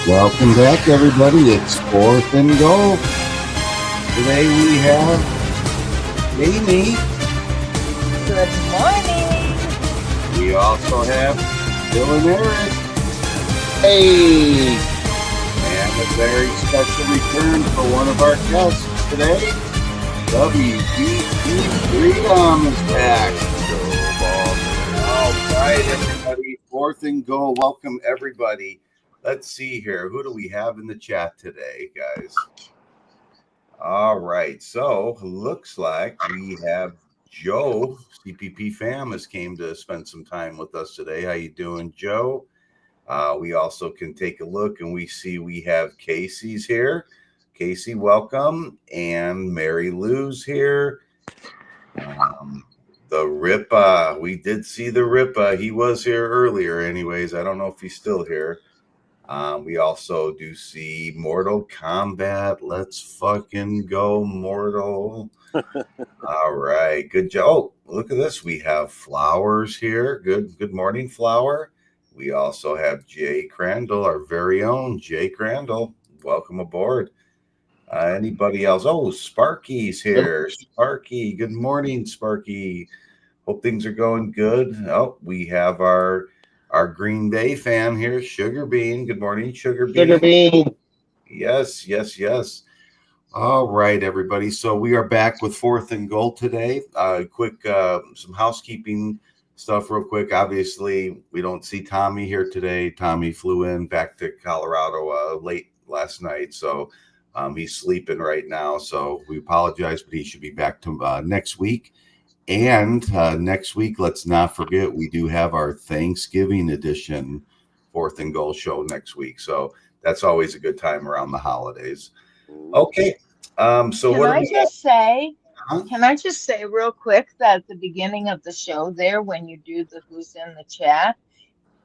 Welcome back, everybody. It's Fourth and Goal. Today we have Amy. Good morning. We also have Bill and Eric. Hey! And a very special return for one of our guests today. WBT Freedom is back. All right, everybody. Fourth and Goal. Welcome, everybody. Let's see here. Who do we have in the chat today, guys? All right. So looks like we have Joe. CPP fam has came to spend some time with us today. How you doing, Joe? We also can take a look and we see we have Casey's here. Casey, welcome. And Mary Lou's here. The Ripa. We did see the Ripa. He was here earlier anyways. I don't know if he's still here. We also do see Mortal Kombat. Let's fucking go, Mortal. All right. Good job. Oh, look at this. We have Flowers here. Good morning, Flower. We also have Jay Crandall, our very own Jay Crandall. Welcome aboard. Anybody else? Oh, Sparky's here. Sparky. Good morning, Sparky. Hope things are going good. Oh, we have our Green Bay fan here, Sugar Bean. Good morning, Sugar Bean. Sugar Bean. Yes. All right, everybody. So we are back with Fourth and Goal today. Quick, some housekeeping stuff real quick. Obviously, we don't see Tommy here today. Tommy flew in back to Colorado late last night. So he's sleeping right now. So we apologize, but he should be back to next week. And next week, let's not forget, we do have our Thanksgiving edition Fourth and Goal show next week. So that's always a good time around the holidays. Okay. So Can I just say real quick that at the beginning of the show there, when you do the Who's in the Chat,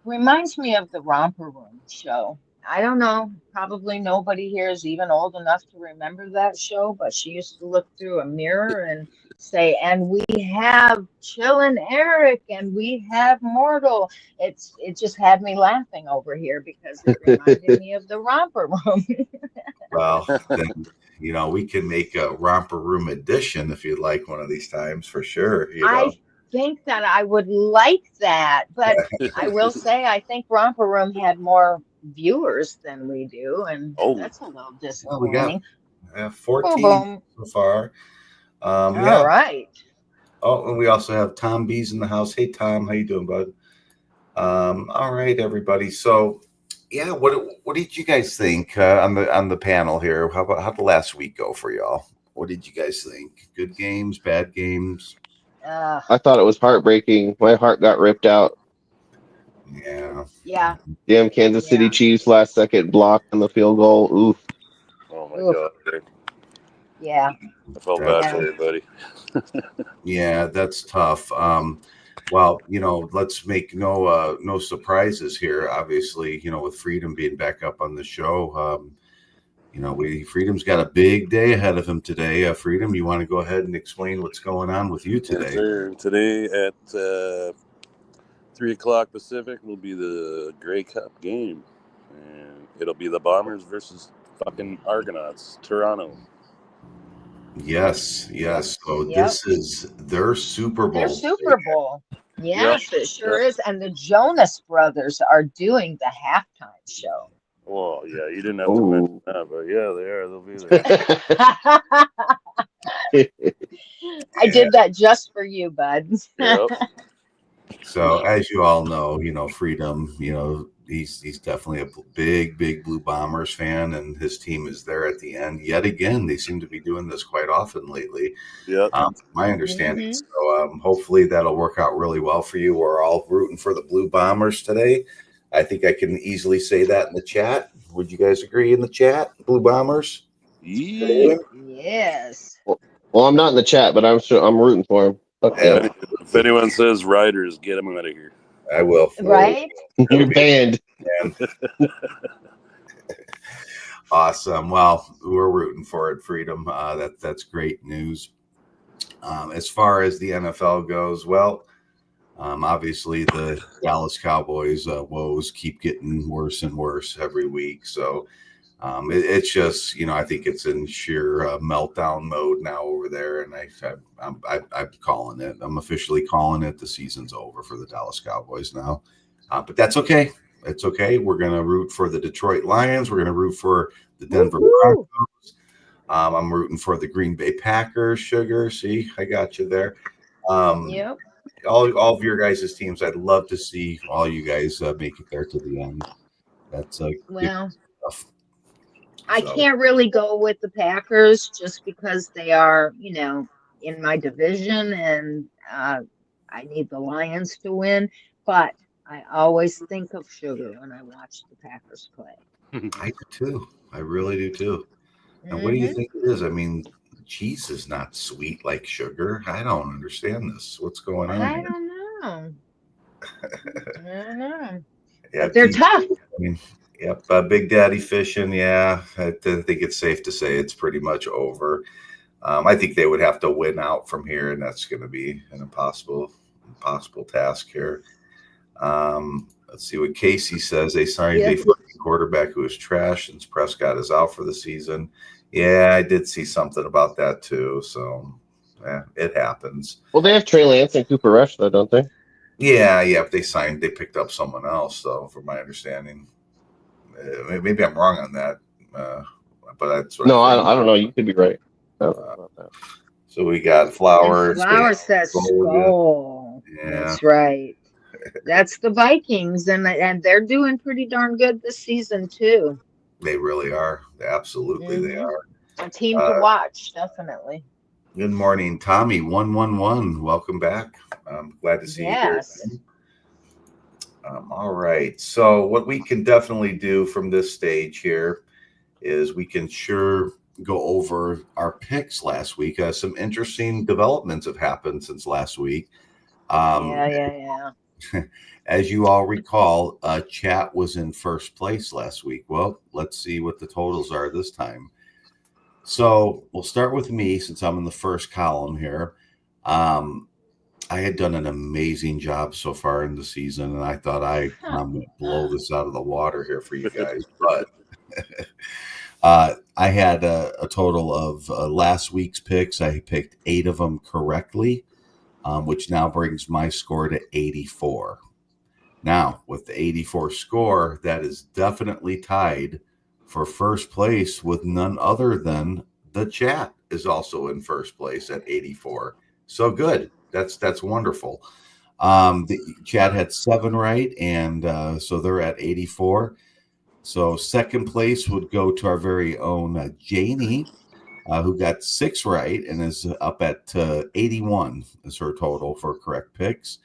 reminds me of the Romper Room show. I don't know, probably nobody here is even old enough to remember that show, but she used to look through a mirror and say, and we have Chillin' Eric and we have Mortal. It just had me laughing over here because it reminded me of the Romper Room. Well, then, we can make a Romper Room edition if you'd like one of these times for sure. I think that I would like that, but I will say I think Romper Room had more viewers than we do, and that's a little disappointing. Well, we got 14 so far. All right. Oh, and we also have Tom B's in the house. Hey, Tom, how you doing, bud? All right, everybody. So, yeah, what did you guys think on the panel here? How'd the last week go for y'all? What did you guys think? Good games, bad games? I thought it was heartbreaking. My heart got ripped out. Yeah. Damn Kansas City Chiefs last second block on the field goal. Oof. Oh my God. Yeah. I felt bad for you, buddy. Yeah, that's tough. Well, let's make no surprises here. Obviously, with Freedom being back up on the show, Freedom's got a big day ahead of him today. Freedom, you want to go ahead and explain what's going on with you today? Yes, sir. Today at 3:00 Pacific will be the Grey Cup game, and it'll be the Bombers versus fucking Argonauts, Toronto. Yes. So this is their Super Bowl. Their Super Bowl. Yes, it sure is. And the Jonas Brothers are doing the halftime show. Well, yeah, you didn't have to mention that, but yeah, they are. They'll be there. I did that just for you, bud. Yep. So as you all know, Freedom, he's definitely a big Blue Bombers fan, and his team is there at the end. Yet again, they seem to be doing this quite often lately. Yeah. My understanding. Mm-hmm. So hopefully that'll work out really well for you. We're all rooting for the Blue Bombers today. I think I can easily say that in the chat. Would you guys agree in the chat, Blue Bombers? Yeah. Yes. Well, I'm not in the chat, but I'm rooting for him. Okay. If anyone says Riders, get them out of here. I will. Right? You're banned. Awesome. Well, we're rooting for it, Freedom. That's great news. As far as the NFL goes, well, Obviously, the Dallas Cowboys woes keep getting worse and worse every week. So it's just, I think it's in sheer meltdown mode now over there. And I'm calling it. I'm officially calling it. The season's over for the Dallas Cowboys now. But that's okay. It's okay. We're going to root for the Detroit Lions. We're going to root for the Denver Woo-hoo. Broncos. I'm rooting for the Green Bay Packers. Sugar, see, I got you there. Yep. All of your guys' teams, I'd love to see all you guys make it there to the end. That's Well, good stuff. I So, can't really go with the Packers just because they are, in my division, and I need the Lions to win. But I always think of Sugar when I watch the Packers play. I do too. I really do too. And what do you think it is? I mean, cheese is not sweet like sugar. I don't understand this. What's going on I here? don't know. I don't know. Yeah, But they're cheese- tough. I mean, yep, Big Daddy fishing. Yeah, I think it's safe to say it's pretty much over. I think they would have to win out from here, and that's going to be an impossible task here. Let's see what Casey says. They signed a fucking quarterback who is trash since Prescott is out for the season. Yeah, I did see something about that too. So, yeah, it happens. Well, they have Trey Lance and Cooper Rush, though, don't they? Yeah. If they picked up someone else, though, from my understanding. Maybe I'm wrong on that, but that's what No, I think. I don't know. You could be right. I don't know about that. So we got Flowers. Flowers says Skull. Skull. Yeah. That's right. That's the Vikings, and they're doing pretty darn good this season too. They really are. Absolutely, they are. A team to watch, definitely. Good morning, Tommy. 111. Welcome back. I'm glad to see you here. All right. So what we can definitely do from this stage here is we can sure go over our picks last week. Some interesting developments have happened since last week. Yeah. As you all recall, chat was in first place last week. Well, let's see what the totals are this time. So we'll start with me since I'm in the first column here. I had done an amazing job so far in the season, and I thought I'm going to blow this out of the water here for you guys. But I had a total of last week's picks. I picked 8 of them correctly, which now brings my score to 84. Now, with the 84 score, that is definitely tied for first place with none other than the chat is also in first place at 84. So good. That's wonderful. The chat had 7 right, and so they're at 84. So second place would go to our very own Janie, who got 6 right and is up at 81 is her total for correct picks.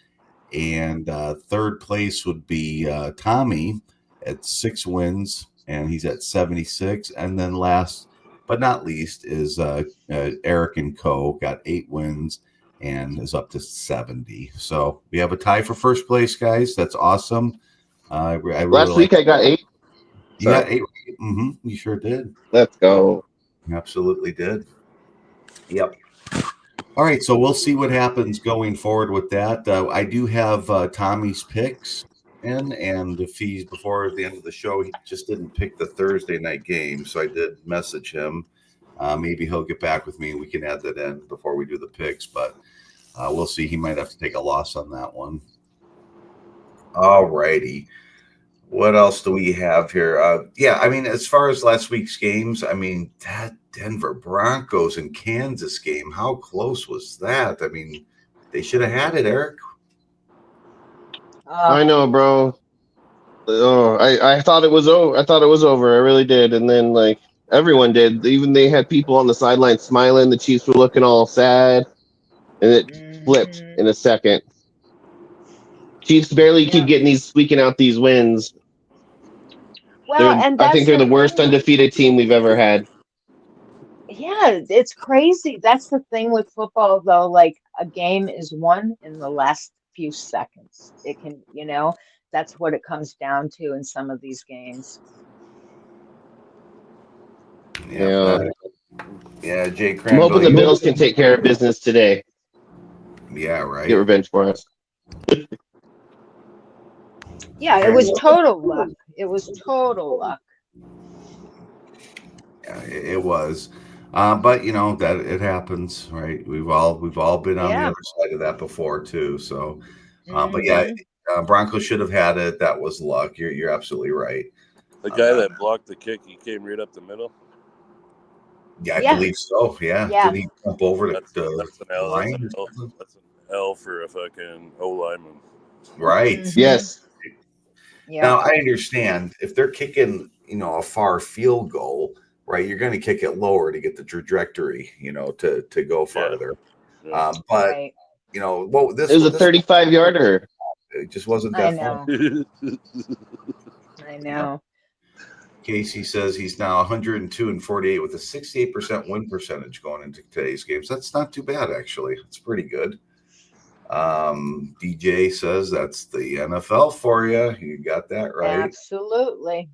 And third place would be Tommy at 6 wins, and he's at 76. And then last but not least is Eric and Co. got 8 wins and is up to 70. So we have a tie for first place, guys. That's awesome. I really Last week I got 8. You got 8. Mm-hmm. You sure did. Let's go. Absolutely did. Yep. All right, so we'll see what happens going forward with that. I do have Tommy's picks in, and if he's before the end of the show, he just didn't pick the Thursday night game, so I did message him. Maybe he'll get back with me, and we can add that in before we do the picks, but we'll see. He might have to take a loss on that one. All righty. What else do we have here? As far as last week's games, that Denver Broncos and Kansas game, how close was that? They should have had it, Eric. I know, bro. Oh, I thought it was over. I really did. And then, everyone did. Even they had people on the sideline smiling. The Chiefs were looking all sad. And it flipped in a second. Chiefs barely keep squeaking out these wins. Well, and I think they're the worst undefeated team we've ever had. Yeah, it's crazy. That's the thing with football, though. Like, a game is won in the last few seconds. It can, that's what it comes down to in some of these games. Yeah, Jay Crandall. I'm hoping the Bills can take care of business today. Yeah, right. Get revenge for us. Yeah, it was total luck. It was total luck. Yeah, it was. But you know that it happens, right? We've all been on the Yeah. other side of that before too. So, but yeah, Mhm. Broncos should have had it. That was luck. You're absolutely right. The on guy that. that blocked the kick, he came right up the middle. Yeah, I Yeah. believe so. Yeah, Yeah. did he jump over That's the an L. That's line an or L. something? That's an L for a fucking O lineman. Right. Mhm. Yes. Yeah. Now I understand if they're kicking, you know, a far field goal, right? You're going to kick it lower to get the trajectory, you know, to go farther. Yeah. But Right. you know, well, It was a 35-yarder. it just wasn't I that far. know. I know. Casey says he's now 102 and 48 with a 68% win percentage going into today's games. That's not too bad, actually. It's pretty good. DJ says that's the NFL for you. You got that right. Absolutely.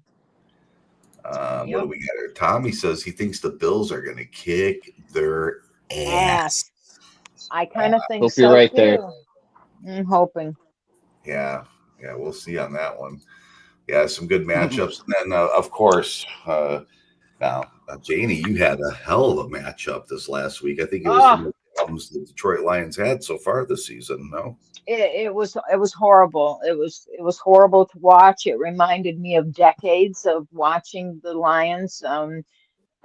What Yep. do we got here? Tommy says he thinks the Bills are going to kick their ass. I kind of think Hope so you're right too. there. I'm hoping. Yeah, we'll see on that one. Yeah, some good matchups. And then, of course, now, Janie, you had a hell of a matchup this last week. I think it was the most problems the Detroit Lions had so far this season. No, It was horrible. It was horrible to watch. It reminded me of decades of watching the Lions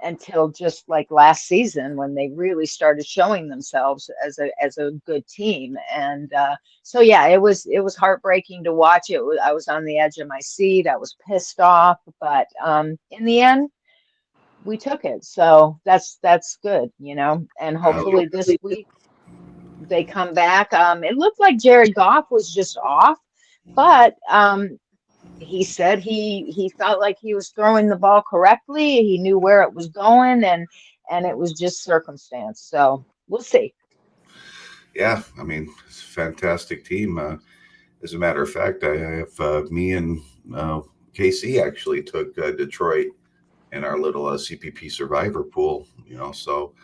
until just like last season when they really started showing themselves as a good team. And so yeah, it was heartbreaking to watch. I was on the edge of my seat. I was pissed off, but in the end, we took it. So that's good, you know. And hopefully this week they come back. It looked like Jared Goff was just off, but he said he felt like he was throwing the ball correctly. He knew where it was going, and it was just circumstance. So we'll see. yeah, I mean, it's a fantastic team. As a matter of fact, I have me and KC actually took Detroit in our little CPP survivor pool. You know, so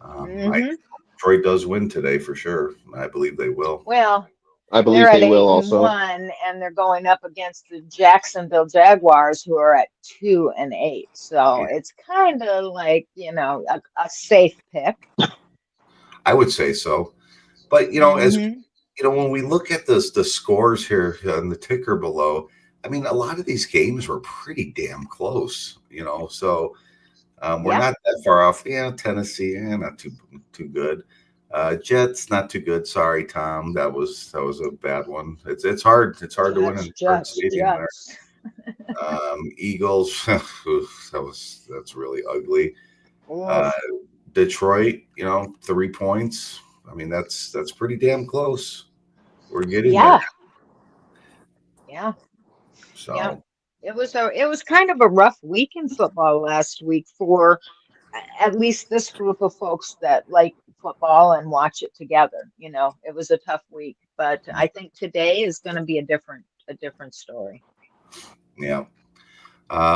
Detroit does win today for sure. I believe they will. Well, I believe they're at they will 8-1, also. and they're going up against the Jacksonville Jaguars, who are at 2-8. So it's kind of like, you know, a safe pick. I would say so, but you know, as you know, when we look at the scores here on the ticker below, I mean, a lot of these games were pretty damn close. You know, so we're not that far off. Yeah, Tennessee, not too good. Jets, not too good. Sorry, Tom. That was a bad one. It's hard to win in the Jets. stadium there. Eagles, that's really ugly. Detroit, you know, 3 points. I mean, that's pretty damn close. We're getting there. Yeah. So yeah. It was kind of a rough week in football last week for at least this group of folks that like football and watch it together. You know, it was a tough week, but I think today is going to be a different story. Yeah.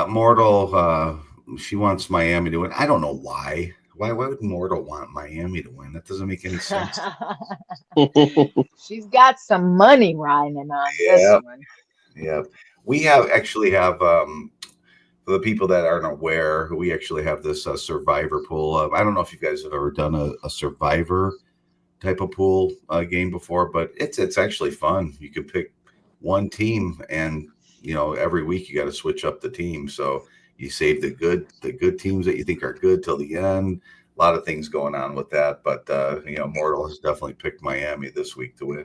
Mortal, she wants Miami to win. I don't know why. Why would Mortal want Miami to win? That doesn't make any sense. She's got some money riding on this one. Yeah. We actually have for the people that aren't aware, we actually have this survivor pool. I don't know if you guys have ever done a survivor type of pool game before, but it's actually fun. You can pick one team, and you know, every week you got to switch up the team. So you save the good teams that you think are good till the end. A lot of things going on with that, but you know, Mortal has definitely picked Miami this week to win.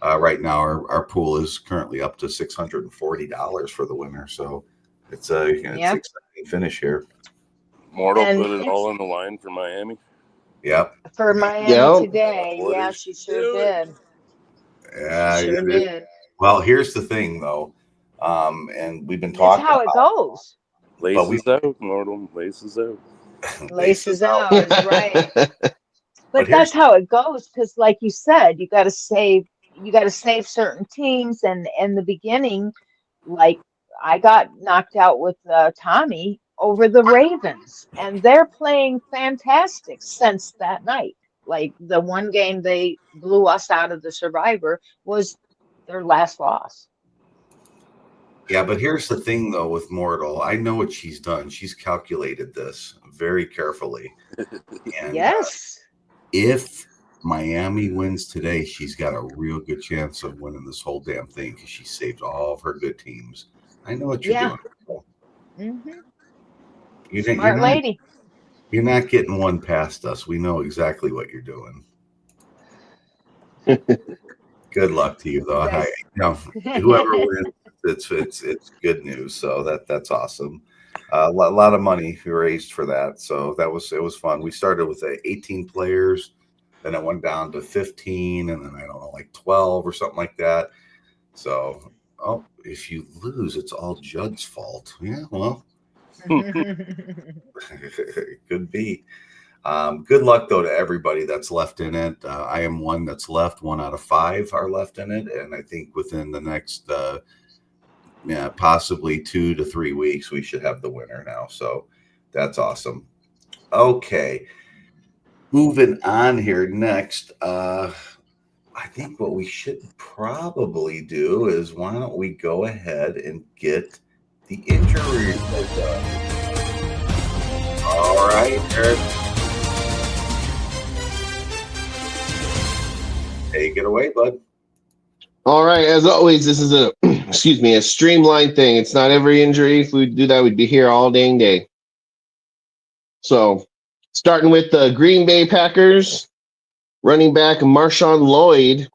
Right now, our pool is currently up to $640 for the winner. So it's it's an exciting finish here. Mortal put it all on the line for Miami. Yep. For Miami today, yeah, she sure did. Yeah, she sure did. Well, here's the thing, though, and we've been That's talking. how it goes. Laces out, Mortal. Laces out. Laces out is right. But that's how it goes, because, like you said, you got to save certain teams, and in the beginning, like I got knocked out with Tommy over the Ravens, and they're playing fantastic since that night. Like the one game they blew us out of the Survivor was their last loss. Yeah, but here's the thing, though, with Mortal. I know what she's done. She's calculated this very carefully. And Yes. if Miami wins today, she's got a real good chance of winning this whole damn thing because she saved all of her good teams. I know what you're Yeah. doing. Mm-hmm. You're Smart not, lady. you're not getting one past us. We know exactly what you're doing. Good luck to you, though. Whoever wins, it's good news. So that's awesome. A lot of money raised for that. So it was fun. We started with 18 players, then it went down to 15, and then I don't know, like 12 or something like that. So, if you lose, it's all Judd's fault. Yeah, well, it could be. Good luck, though, to everybody that's left in it. I am one that's left. 1 out of 5 are left in it. And I think within the next, possibly 2 to 3 weeks, we should have the winner now. So that's awesome. Okay. Moving on here next. I think what we should probably do is why don't we go ahead and get the injury report done. All right, Eric. Take it away, bud. All right. As always, this is a a streamlined thing. It's not every injury. If we do that, we'd be here all dang day. So, starting with the Green Bay Packers, running back Marshawn Lloyd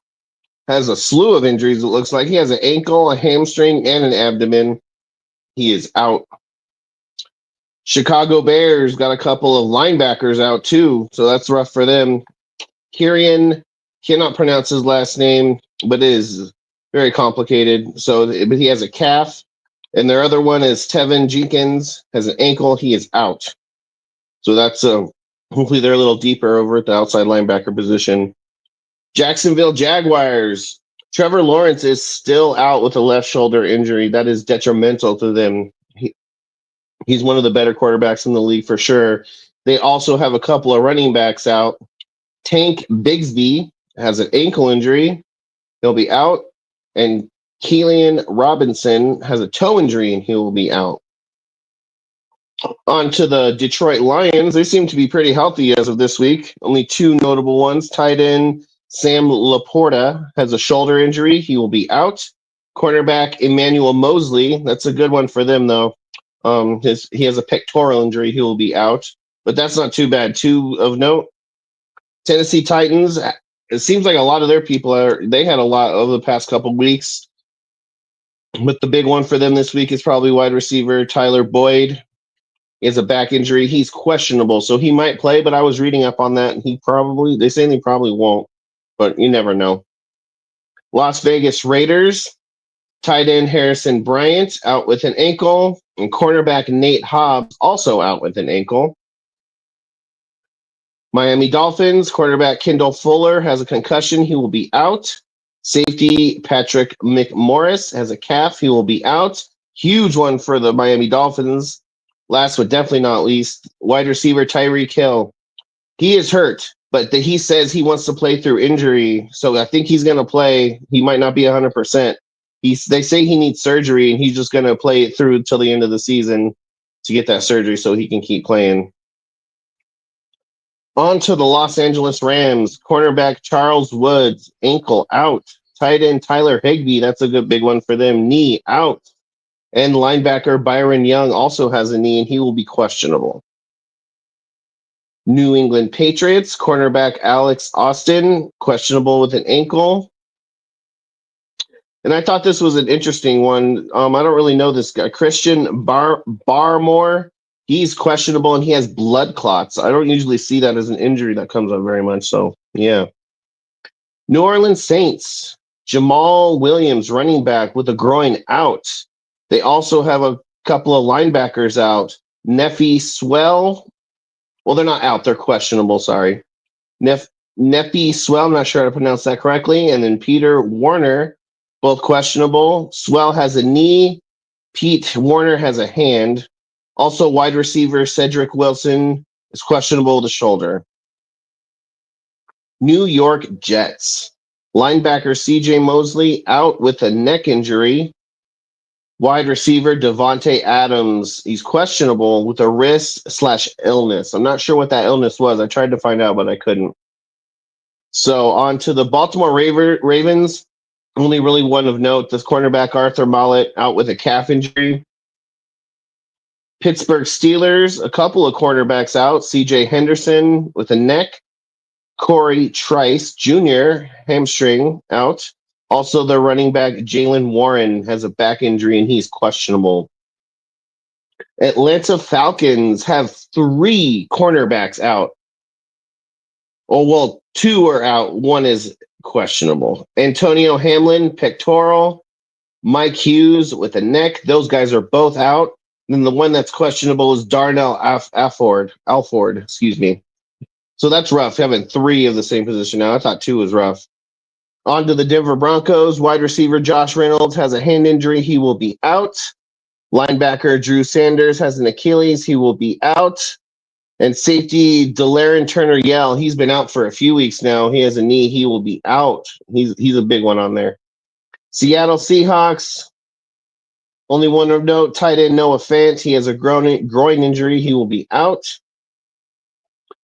has a slew of injuries. It looks like he has an ankle, a hamstring, and an abdomen. He is out. Chicago Bears got a couple of linebackers out too, so that's rough for them. Kyrian, cannot pronounce his last name, but it is very complicated. But he has a calf, and their other one is Tevin Jenkins has an ankle. He is out. So that's hopefully they're a little deeper over at the outside linebacker position. Jacksonville Jaguars. Trevor Lawrence is still out with a left shoulder injury. That is detrimental to them. He's one of the better quarterbacks in the league for sure. They also have a couple of running backs out. Tank Bigsby has an ankle injury. He'll be out. And Keelan Robinson has a toe injury and he will be out. On to the Detroit Lions. They seem to be pretty healthy as of this week. Only 2 notable ones. Tight end Sam Laporta has a shoulder injury. He will be out. Cornerback Emmanuel Mosley. That's a good one for them, though. He has a pectoral injury. He will be out. But that's not too bad. 2 of note. Tennessee Titans. It seems like a lot of their people they had a lot over the past couple weeks. But the big one for them this week is probably wide receiver Tyler Boyd. He has a back injury. He's questionable, so he might play, but I was reading up on that, and they say he probably won't, but you never know. Las Vegas Raiders, tight end Harrison Bryant out with an ankle, and cornerback Nate Hobbs also out with an ankle. Miami Dolphins, quarterback Kendall Fuller has a concussion. He will be out. Safety Patrick McMorris has a calf. He will be out. Huge one for the Miami Dolphins. Last but definitely not least, wide receiver Tyreek Hill. He is hurt, but he says he wants to play through injury. So I think he's going to play. He might not be 100%. They say he needs surgery, and he's just going to play it through till the end of the season to get that surgery so he can keep playing. On to the Los Angeles Rams. Cornerback Charles Woods, ankle out. Tight end Tyler Higbee, that's a good big one for them. Knee out. And linebacker Byron Young also has a knee, and he will be questionable. New England Patriots, cornerback Alex Austin, questionable with an ankle. And I thought this was an interesting one. I don't really know this guy. Christian Barmore, he's questionable, and he has blood clots. I don't usually see that as an injury that comes up very much. So, yeah. New Orleans Saints, Jamal Williams, running back with a groin out. They also have a couple of linebackers out. Nefi Swell. Well, they're not out. They're questionable. Sorry. Nefi Swell. I'm not sure how to pronounce that correctly. And then Peter Warner, both questionable. Swell has a knee. Pete Warner has a hand. Also, wide receiver Cedric Wilson is questionable with the shoulder. New York Jets. Linebacker C.J. Mosley out with a neck injury. Wide receiver Devontae Adams, he's questionable with a wrist/illness. I'm not sure what that illness was. I tried to find out, but I couldn't. So on to the Baltimore Ravens. Only really one of note. This cornerback Arthur Mollett out with a calf injury. Pittsburgh Steelers, a couple of cornerbacks out. C.J. Henderson with a neck. Corey Trice Jr., hamstring out. Also, the running back Jalen Warren has a back injury and he's questionable. Atlanta Falcons have 3 cornerbacks out. Oh, well, 2 are out. 1 is questionable. Antonio Hamlin, pectoral. Mike Hughes with a neck. Those guys are both out. And then the one that's questionable is Darnell Alford, excuse me. So that's rough, having 3 of the same position now. I thought 2 was rough. On to the Denver Broncos. Wide receiver Josh Reynolds has a hand injury. He will be out. Linebacker Drew Sanders has an Achilles. He will be out. And safety De'Laren Turner-Yell. He's been out for a few weeks now. He has a knee. He will be out. He's a big one on there. Seattle Seahawks. Only one of note, tight end Noah Fant. He has a groin injury. He will be out.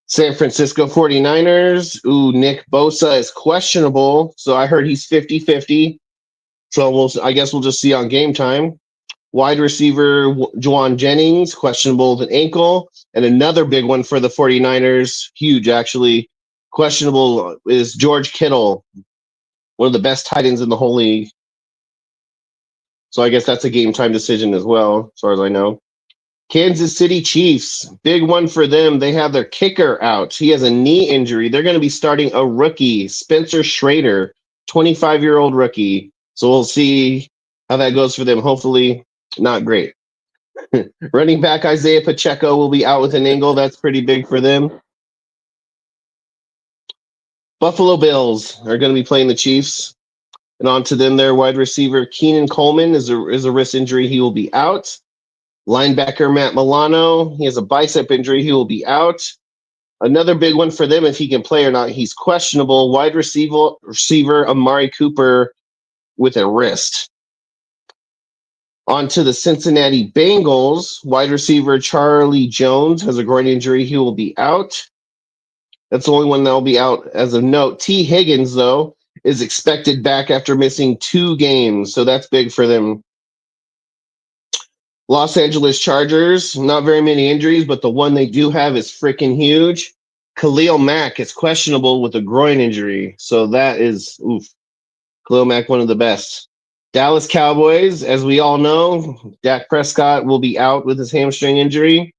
San Francisco 49ers. Nick Bosa is questionable. So I heard he's 50-50. So I guess we'll just see on game time. Wide receiver Juwan Jennings, questionable with an ankle. And another big one for the 49ers, huge actually, questionable, is George Kittle, one of the best tight ends in the whole league. So I guess that's a game time decision as well, as far as I know. Kansas City Chiefs, big one for them. They have their kicker out. He has a knee injury. They're going to be starting a rookie, Spencer Schrader, 25-year-old rookie. So we'll see how that goes for them. Hopefully not great. Running back Isaiah Pacheco will be out with an ankle. That's pretty big for them. Buffalo Bills are going to be playing the Chiefs. And on to them, their wide receiver Keenan Coleman is a wrist injury. He will be out. Linebacker Matt Milano, he has a bicep injury. He will be out. Another big one for them, if he can play or not, he's questionable. Wide receiver Amari Cooper with a wrist. On to the Cincinnati Bengals. Wide receiver Charlie Jones has a groin injury. He will be out. That's the only one that will be out as of note. T. Higgins, though, is expected back after missing 2 games, so that's big for them. Los Angeles Chargers, not very many injuries, but the one they do have is freaking huge. Khalil Mack is questionable with a groin injury, so that is, Khalil Mack, one of the best. Dallas Cowboys, as we all know, Dak Prescott will be out with his hamstring injury.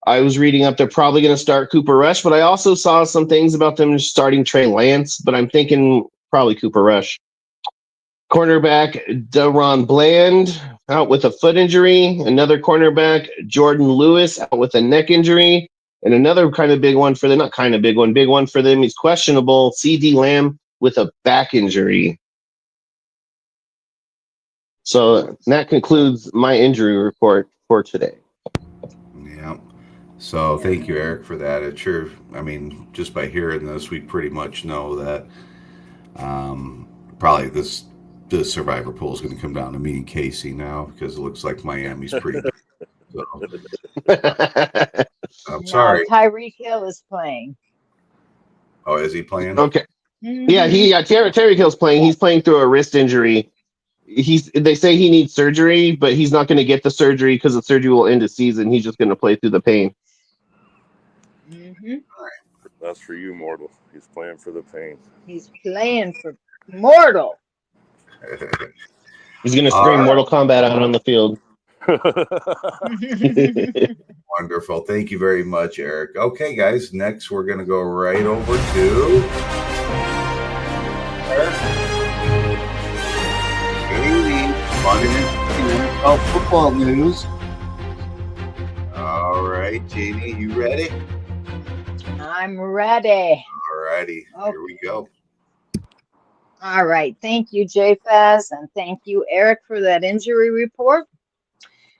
I was reading up they're probably going to start Cooper Rush, but I also saw some things about them starting Trey Lance, but I'm thinking probably Cooper Rush. Cornerback Deron Bland out with a foot injury. Another cornerback, Jordan Lewis, out with a neck injury. And another kind of big one for them, not kind of big one for them, he's questionable, C.D. Lamb with a back injury. So that concludes my injury report for today. Yeah. So thank you, Eric, for that. It sure, I mean, just by hearing this, we pretty much know that probably the survivor pool is going to come down to me and Casey now, because it looks like Miami's pretty good. So, I'm sorry. Tyreek Hill is playing. Oh, is he playing? Okay. Mm-hmm. Yeah, Tyreek Hill's playing. He's playing through a wrist injury. They say he needs surgery, but he's not going to get the surgery because the surgery will end the season. He's just going to play through the pain. Mm-hmm. That's for you, Mortal. He's playing for the pain. He's playing for Mortal. He's going to scream Mortal Kombat out on the field. Wonderful. Thank you very much, Eric. Okay, guys. Next, we're going to go right over to Haley. Fun and NFL football news. All right, Jeannie, you ready? I'm ready. All righty. Here we go. All right. Thank you, JFaz, and thank you, Eric, for that injury report.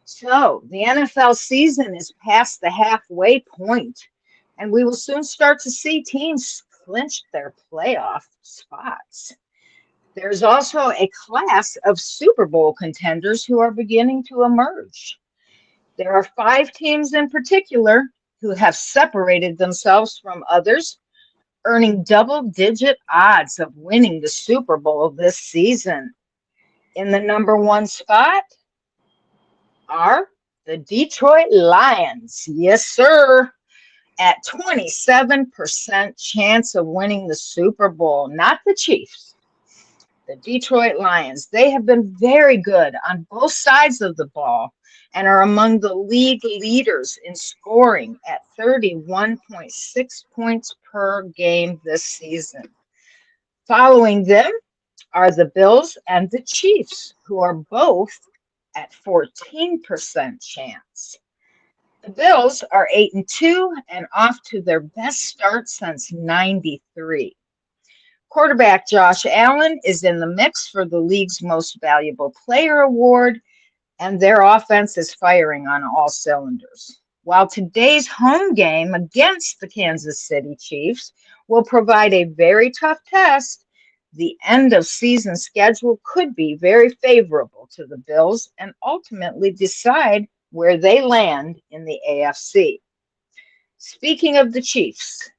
So the NFL season is past the halfway point, and we will soon start to see teams clinched their playoff spots. There's also a class of Super Bowl contenders who are beginning to emerge. There are 5 teams in particular who have separated themselves from others, earning double-digit odds of winning the Super Bowl this season. In the number 1 spot are the Detroit Lions. Yes, sir. At 27% chance of winning the Super Bowl, not the Chiefs. The Detroit Lions, they have been very good on both sides of the ball and are among the league leaders in scoring at 31.6 points per game this season. Following them are the Bills and the Chiefs, who are both at 14% chance. The Bills are 8-2 and off to their best start since '93. Quarterback Josh Allen is in the mix for the league's most valuable player award, and their offense is firing on all cylinders. While today's home game against the Kansas City Chiefs will provide a very tough test, the end of season schedule could be very favorable to the Bills and ultimately decide where they land in the AFC. Speaking of the Chiefs,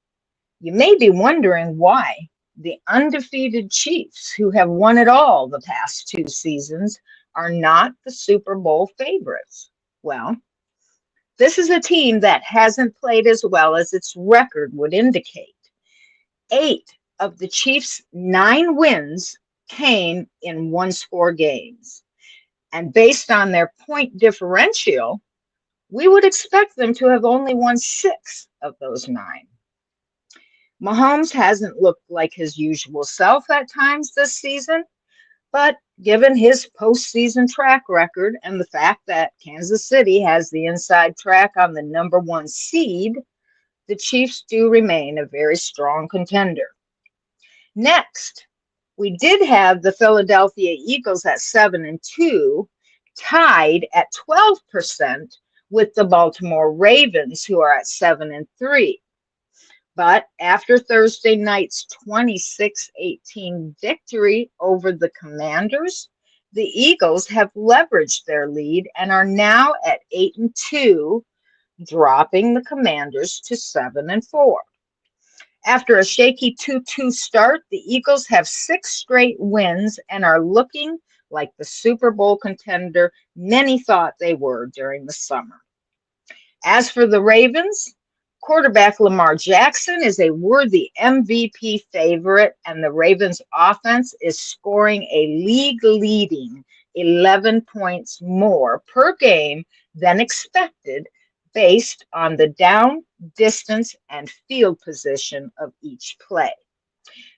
you may be wondering why the undefeated Chiefs, who have won it all the past 2 seasons, are not the Super Bowl favorites. Well, this is a team that hasn't played as well as its record would indicate. 8 of the Chiefs' 9 wins came in one-score games. And based on their point differential, we would expect them to have only won 6 of those 9. Mahomes hasn't looked like his usual self at times this season, but given his postseason track record and the fact that Kansas City has the inside track on the number 1 seed, the Chiefs do remain a very strong contender. Next, we did have the Philadelphia Eagles at 7-2, tied at 12% with the Baltimore Ravens, who are at 7-3. But after Thursday night's 26-18 victory over the Commanders, the Eagles have leveraged their lead and are now at 8-2, dropping the Commanders to 7-4. After a shaky 2-2 start, the Eagles have 6 straight wins and are looking like the Super Bowl contender many thought they were during the summer. As for the Ravens, quarterback Lamar Jackson is a worthy MVP favorite, and the Ravens offense is scoring a league-leading 11 points more per game than expected based on the down, distance, and field position of each play.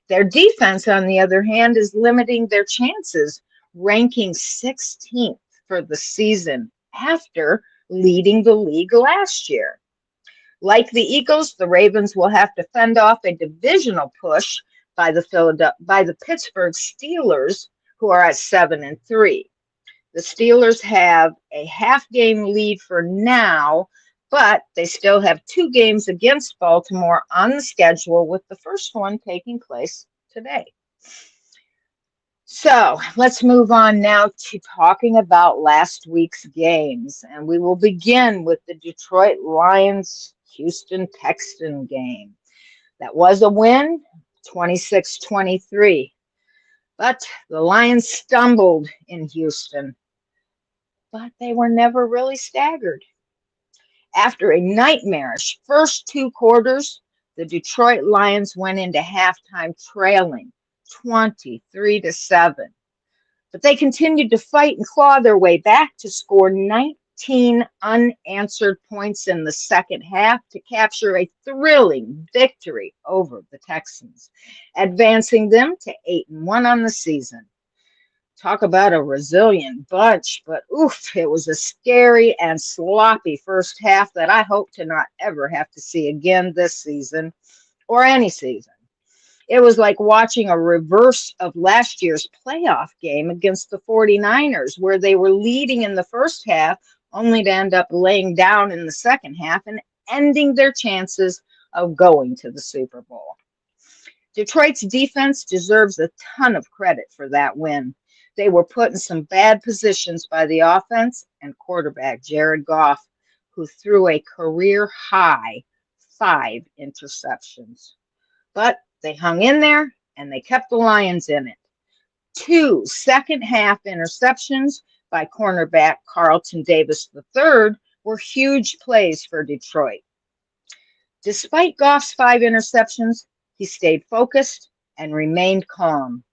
Their defense, on the other hand, is limiting their chances, ranking 16th for the season after leading the league last year. Like the Eagles, the Ravens will have to fend off a divisional push by the Pittsburgh Steelers, who are at 7-3. The Steelers have a half-game lead for now, but they still have 2 games against Baltimore on the schedule, with the first one taking place today. So let's move on now to talking about last week's games, and we will begin with the Detroit Lions Houston Texans game. That was a win, 26-23. But the Lions stumbled in Houston, but they were never really staggered. After a nightmarish first 2 quarters, the Detroit Lions went into halftime trailing 23-7. But they continued to fight and claw their way back to score 19 unanswered points in the second half to capture a thrilling victory over the Texans, advancing them to 8-1 on the season. Talk about a resilient bunch, but oof, it was a scary and sloppy first half that I hope to not ever have to see again this season or any season. It was like watching a reverse of last year's playoff game against the 49ers, where they were leading in the first half, only to end up laying down in the second half and ending their chances of going to the Super Bowl. Detroit's defense deserves a ton of credit for that win. They were put in some bad positions by the offense and quarterback Jared Goff, who threw a career-high 5 interceptions. But they hung in there, and they kept the Lions in it. 2 second-half interceptions by cornerback Carlton Davis III were huge plays for Detroit. Despite Goff's 5 interceptions, he stayed focused and remained calm,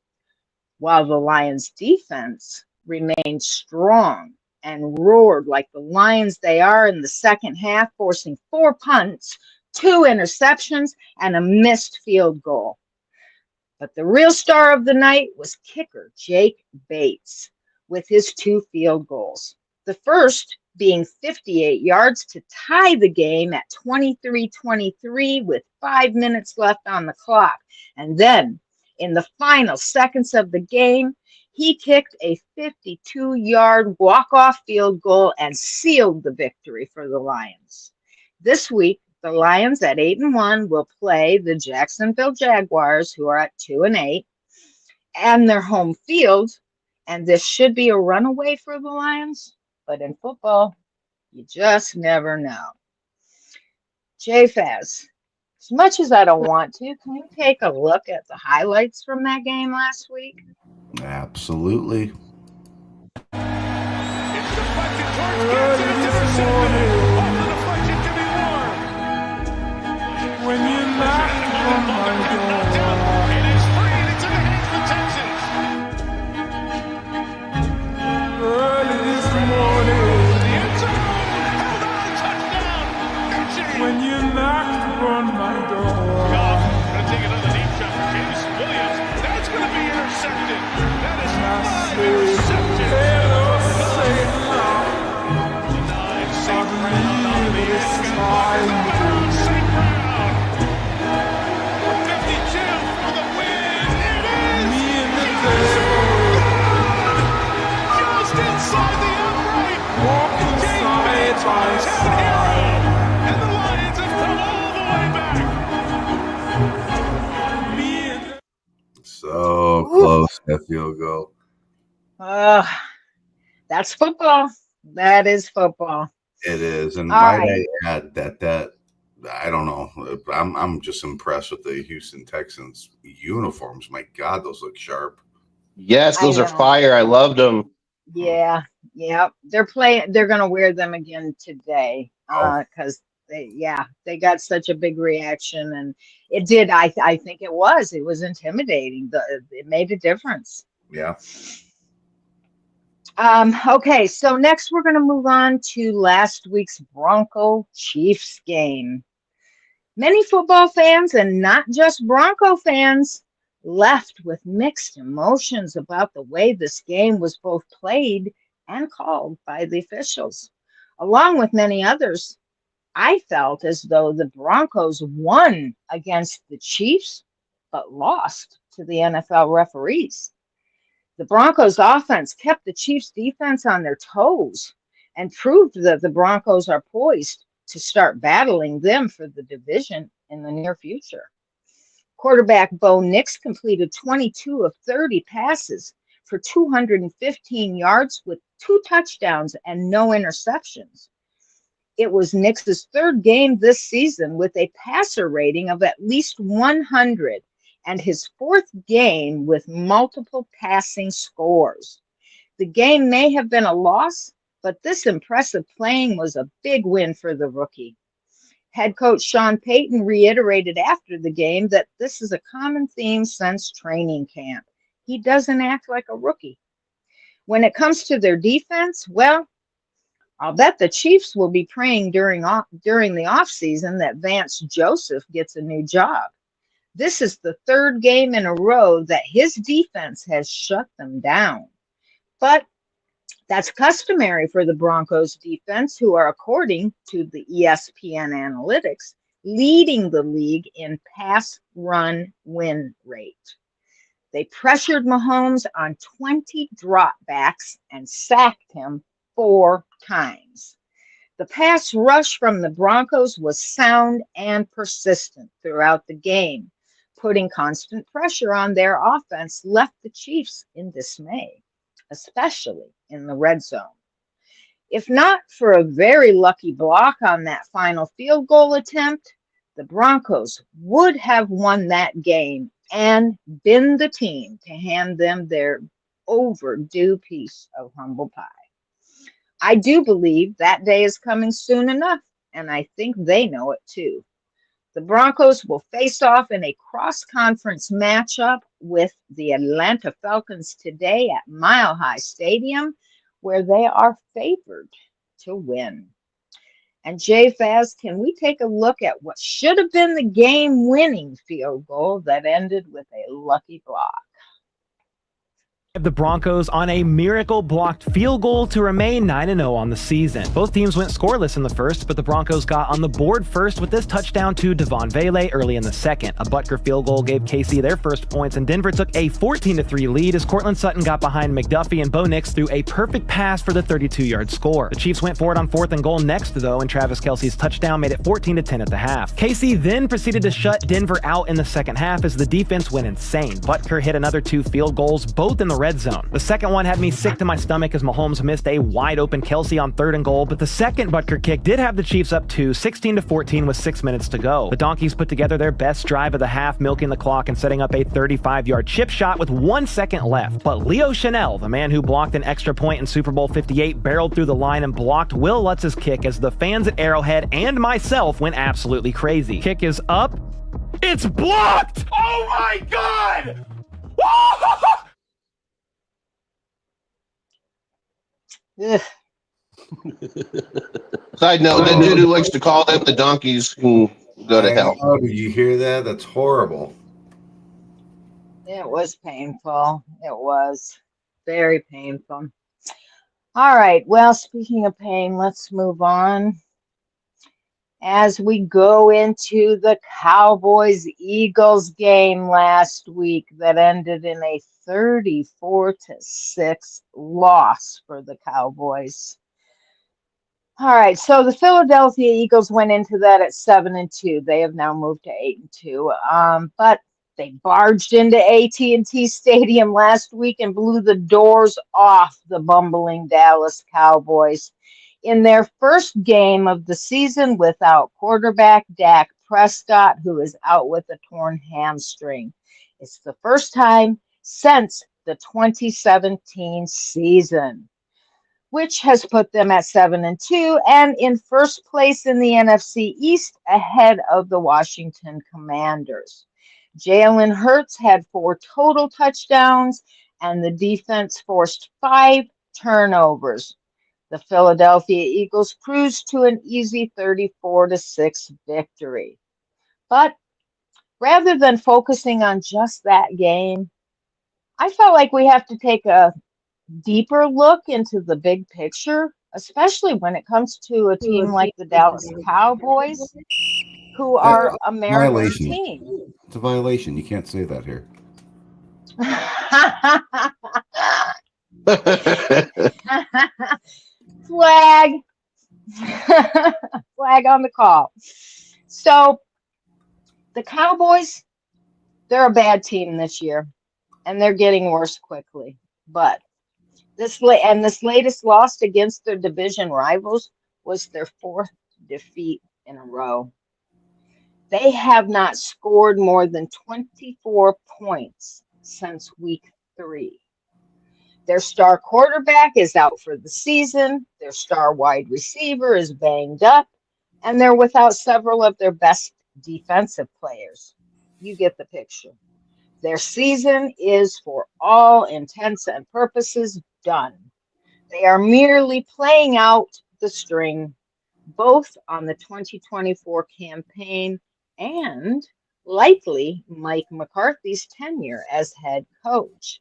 while the Lions' defense remained strong and roared like the Lions they are in the second half, forcing 4 punts, 2 interceptions, and a missed field goal. But the real star of the night was kicker Jake Bates with his 2 field goals. The first being 58 yards to tie the game at 23-23 with 5 minutes left on the clock. And then, in the final seconds of the game, he kicked a 52-yard walk-off field goal and sealed the victory for the Lions. This week, the Lions at 8-1 will play the Jacksonville Jaguars, who are at 2-8, and their home field. And this should be a runaway for the Lions, but in football, you just never know. JFaz, as much as I don't want to, can you take a look at the highlights from that game last week? Absolutely. It's deflected towards Gibbs, and it's intercepted. Off the deflection to be Ward. When you knock on my door, it is free and it's in the hands of the Texans. Early this morning, to the end zone, held on, touchdown. When you knock on my door. Goff gonna take another deep shot for James Williams. That's gonna be intercepted. That is not intercepted. St. Brown on the edge. St. Brown. 52 for the win. It is. Just inside the upright. Jake Bates, hometown hero. And the Lions have come all the way back. So close that field goal. That's football. That is football. It is, and All might right. I add that I don't know. I'm just impressed with the Houston Texans uniforms. My God, those look sharp. Yes, those I are know. fire. I loved them. Yeah. They're gonna wear them again today because they got such a big reaction, and it did. I think it was intimidating. It made a difference. Yeah. Okay, so next we're going to move on to last week's Bronco Chiefs game. Many football fans, and not just Bronco fans, left with mixed emotions about the way this game was both played and called by the officials. Along with many others, I felt as though the Broncos won against the Chiefs, but lost to the NFL referees. The Broncos offense kept the Chiefs defense on their toes and proved that the Broncos are poised to start battling them for the division in the near future. Quarterback Bo Nix completed 22 of 30 passes for 215 yards with 2 touchdowns and no interceptions. It was Nix's 3rd game this season with a passer rating of at least 100. And his 4th game with multiple passing scores. The game may have been a loss, but this impressive playing was a big win for the rookie. Head coach Sean Payton reiterated after the game that this is a common theme since training camp. He doesn't act like a rookie. When it comes to their defense, well, I'll bet the Chiefs will be praying during the offseason that Vance Joseph gets a new job. This is the 3rd game in a row that his defense has shut them down. But that's customary for the Broncos defense, who are, according to the ESPN analytics, leading the league in pass-run win rate. They pressured Mahomes on 20 dropbacks and sacked him 4 times. The pass rush from the Broncos was sound and persistent throughout the game. putting constant pressure on their offense left the Chiefs in dismay, especially in the red zone. If not for a very lucky block on that final field goal attempt, the Broncos would have won that game and been the team to hand them their overdue piece of humble pie. I do believe that day is coming soon enough, and I think they know it too. The Broncos will face off in a cross-conference matchup with the Atlanta Falcons today at Mile High Stadium, where they are favored to win. And Jay Faz, can we take a look at what should have been the game-winning field goal that ended with a lucky block? The Broncos on a miracle blocked field goal to remain 9-0 on the season. Both teams went scoreless in the first, but the Broncos got on the board first with this touchdown to Devon Vele early in the second. A Butker field goal gave KC their first points, and Denver took a 14-3 lead as Cortland Sutton got behind McDuffie and Bo Nix threw a perfect pass for the 32-yard score. The Chiefs went for it on 4th and goal next, though, and Travis Kelce's touchdown made it 14-10 at the half. KC then proceeded to shut Denver out in the second half as the defense went insane. Butker hit another 2 field goals, both in the red zone. The second one had me sick to my stomach as Mahomes missed a wide open Kelce on 3rd and goal, but the second Butker kick did have the Chiefs up to 16-14 with 6 minutes to go. The Donkeys put together their best drive of the half, milking the clock and setting up a 35-yard chip shot with 1 second left. But Leo Chanel, the man who blocked an extra point in Super Bowl 58, barreled through the line and blocked Will Lutz's kick as the fans at Arrowhead and myself went absolutely crazy. Kick is up. It's blocked! Oh my God! Ugh. Side note, that dude who likes to call them the Donkeys can go to hell. Oh, did you hear that? That's horrible. It was painful. It was very painful. All right. Well, speaking of pain, let's move on. As we go into the Cowboys-Eagles game last week that ended in a 34-6 loss for the Cowboys. All right, so the Philadelphia Eagles went into that at 7-2. They have now moved to 8-2. But they barged into AT&T Stadium last week and blew the doors off the bumbling Dallas Cowboys in their first game of the season without quarterback Dak Prescott, who is out with a torn hamstring. It's the first time since the 2017 season, which has put them at 7-2 and in first place in the NFC East ahead of the Washington Commanders. Jalen Hurts had 4 total touchdowns and the defense forced 5 turnovers. The Philadelphia Eagles cruised to an easy 34-6 victory. But rather than focusing on just that game, I felt like we have to take a deeper look into the big picture, especially when it comes to a team like the Dallas Cowboys, who are America's Violation. team. It's a violation. You can't say that here. Flag. Flag on the call. So the Cowboys, they're a bad team this year, and they're getting worse quickly. But this latest loss against their division rivals was their 4th defeat in a row. They have not scored more than 24 points since week 3. Their star quarterback is out for the season. Their star wide receiver is banged up, and they're without several of their best defensive players. You get the picture. Their season is, for all intents and purposes, done. They are merely playing out the string, both on the 2024 campaign and likely Mike McCarthy's tenure as head coach.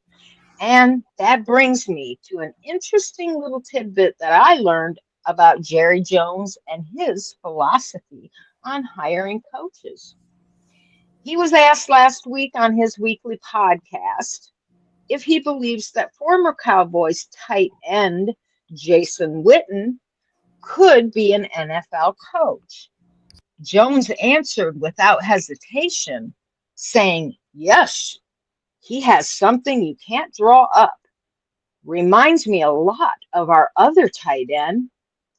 And that brings me to an interesting little tidbit that I learned about Jerry Jones and his philosophy on hiring coaches. He was asked last week on his weekly podcast if he believes that former Cowboys tight end Jason Witten could be an NFL coach. Jones answered without hesitation saying, yes, he has something you can't draw up. Reminds me a lot of our other tight end.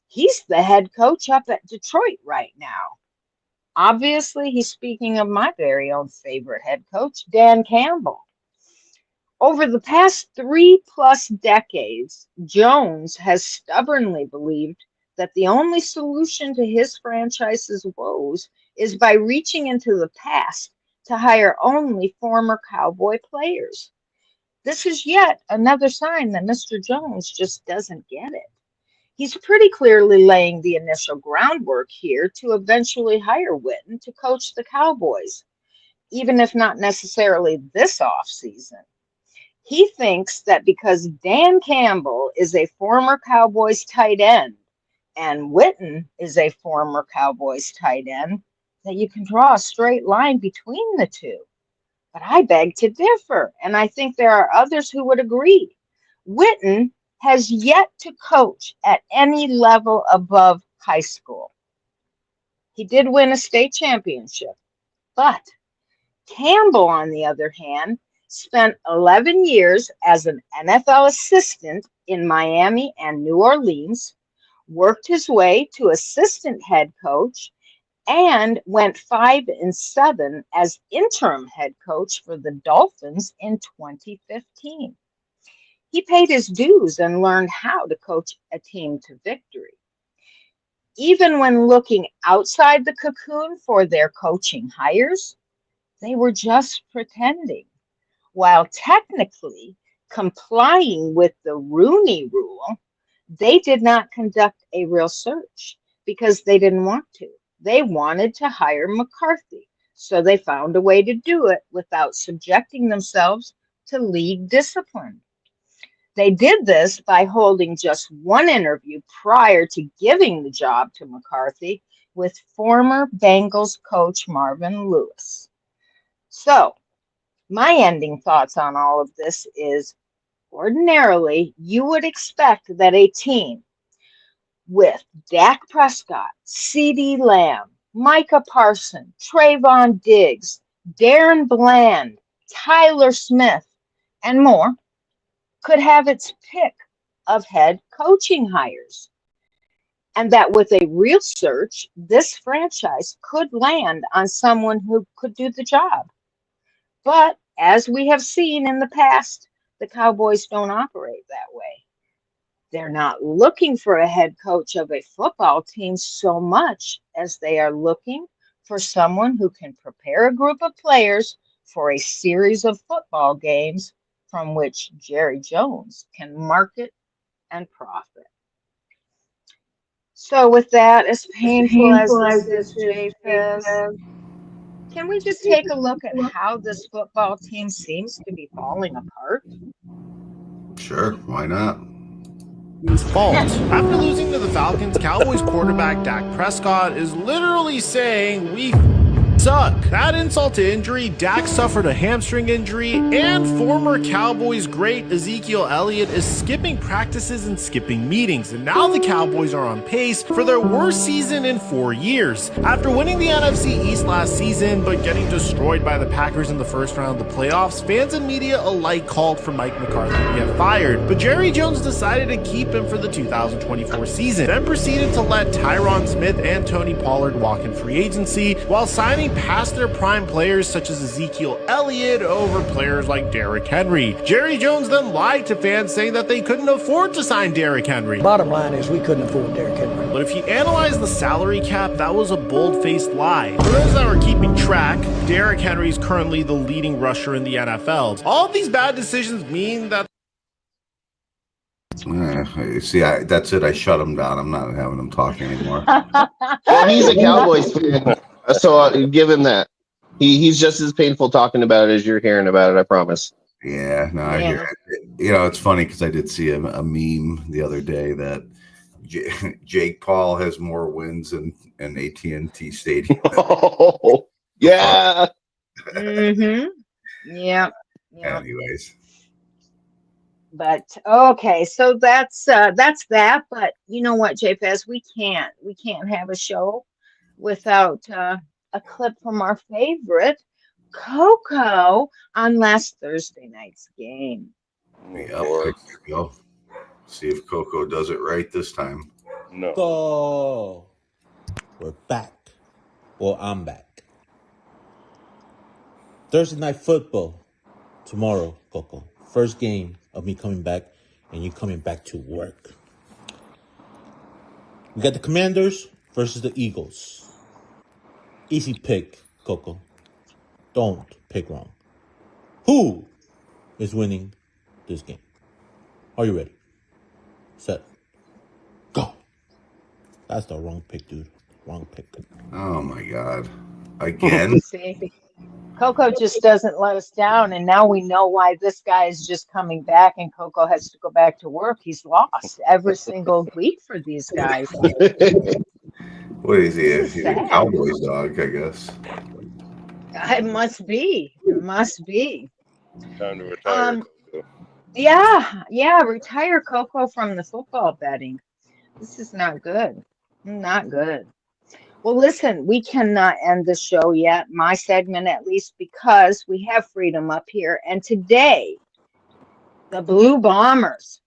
He's the head coach up at Detroit right now. Obviously, he's speaking of my very own favorite head coach, Dan Campbell. Over the past 3+ decades, Jones has stubbornly believed that the only solution to his franchise's woes is by reaching into the past to hire only former Cowboy players. This is yet another sign that Mr. Jones just doesn't get it. He's pretty clearly laying the initial groundwork here to eventually hire Witten to coach the Cowboys, even if not necessarily this offseason. He thinks that because Dan Campbell is a former Cowboys tight end and Witten is a former Cowboys tight end, that you can draw a straight line between the two. But I beg to differ, and I think there are others who would agree. Witten has yet to coach at any level above high school. He did win a state championship, but Campbell, on the other hand, spent 11 years as an NFL assistant in Miami and New Orleans, worked his way to assistant head coach, and went 5-7 as interim head coach for the Dolphins in 2015. He paid his dues and learned how to coach a team to victory. Even when looking outside the cocoon for their coaching hires, they were just pretending, while technically complying with the Rooney Rule. They did not conduct a real search because they didn't want to. They wanted to hire McCarthy, so they found a way to do it without subjecting themselves to league discipline. They did this by holding just one interview prior to giving the job to McCarthy with former Bengals coach Marvin Lewis. So, my ending thoughts on all of this is, ordinarily, you would expect that a team with Dak Prescott, CeeDee Lamb, Micah Parsons, Trayvon Diggs, Darren Bland, Tyler Smith, and more could have its pick of head coaching hires. And that with a real search, this franchise could land on someone who could do the job. But as we have seen in the past, the Cowboys don't operate that way. They're not looking for a head coach of a football team so much as they are looking for someone who can prepare a group of players for a series of football games from which Jerry Jones can market and profit. So with that, as painful as this is, JFS, can we just take a look at how this football team seems to be falling apart? Sure, why not? Fault. After losing to the Falcons, Cowboys quarterback Dak Prescott is literally saying we suck. That insult to injury, Dak suffered a hamstring injury, and former Cowboys great Ezekiel Elliott is skipping practices and skipping meetings, and now the Cowboys are on pace for their worst season in 4 years. After winning the NFC East last season, but getting destroyed by the Packers in the first round of the playoffs, fans and media alike called for Mike McCarthy to get fired, but Jerry Jones decided to keep him for the 2024 season, then proceeded to let Tyron Smith and Tony Pollard walk in free agency, while signing past their prime players such as Ezekiel Elliott over players like Derrick Henry. Jerry Jones then lied to fans saying that they couldn't afford to sign Derrick Henry. Bottom line is we couldn't afford Derrick Henry. But if you analyze the salary cap, that was a bold-faced lie. For those that are keeping track, Derrick Henry is currently the leading rusher in the NFL. All of these bad decisions mean that See, that's it. I shut him down. I'm not having him talk anymore. Well, he's a Cowboys fan, so give him that. He's just as painful talking about it as you're hearing about it, I promise. Yeah, no, I hear it. You know, it's funny because I did see a meme the other day that Jake Paul has more wins in AT&T Stadium. Oh, yeah. Mm-hmm. Yeah. Anyways. But okay, so that's that. But you know what, JFS, we can't have a show without a clip from our favorite Coco on last Thursday night's game. Yep, there you go. See if Coco does it right this time. No. Go. We're back. Well, I'm back. Thursday night football tomorrow, Coco. First game of me coming back and you coming back to work. We got the Commanders versus the Eagles. Easy pick, Coco. Don't pick wrong. Who is winning this game? Are you ready? Set. Go. That's the wrong pick, dude. Wrong pick. Oh my God. Again? See, Coco just doesn't let us down, and now we know why this guy is just coming back and Coco has to go back to work. He's lost every single week for these guys. What is he? This is He's a sad. Cowboys dog, I guess. It must be. It must be. Time to retire. Yeah, retire Coco from the football betting. This is not good. Not good. Well, listen, we cannot end the show yet, my segment at least, because we have Freedom up here. And today, the Blue Bombers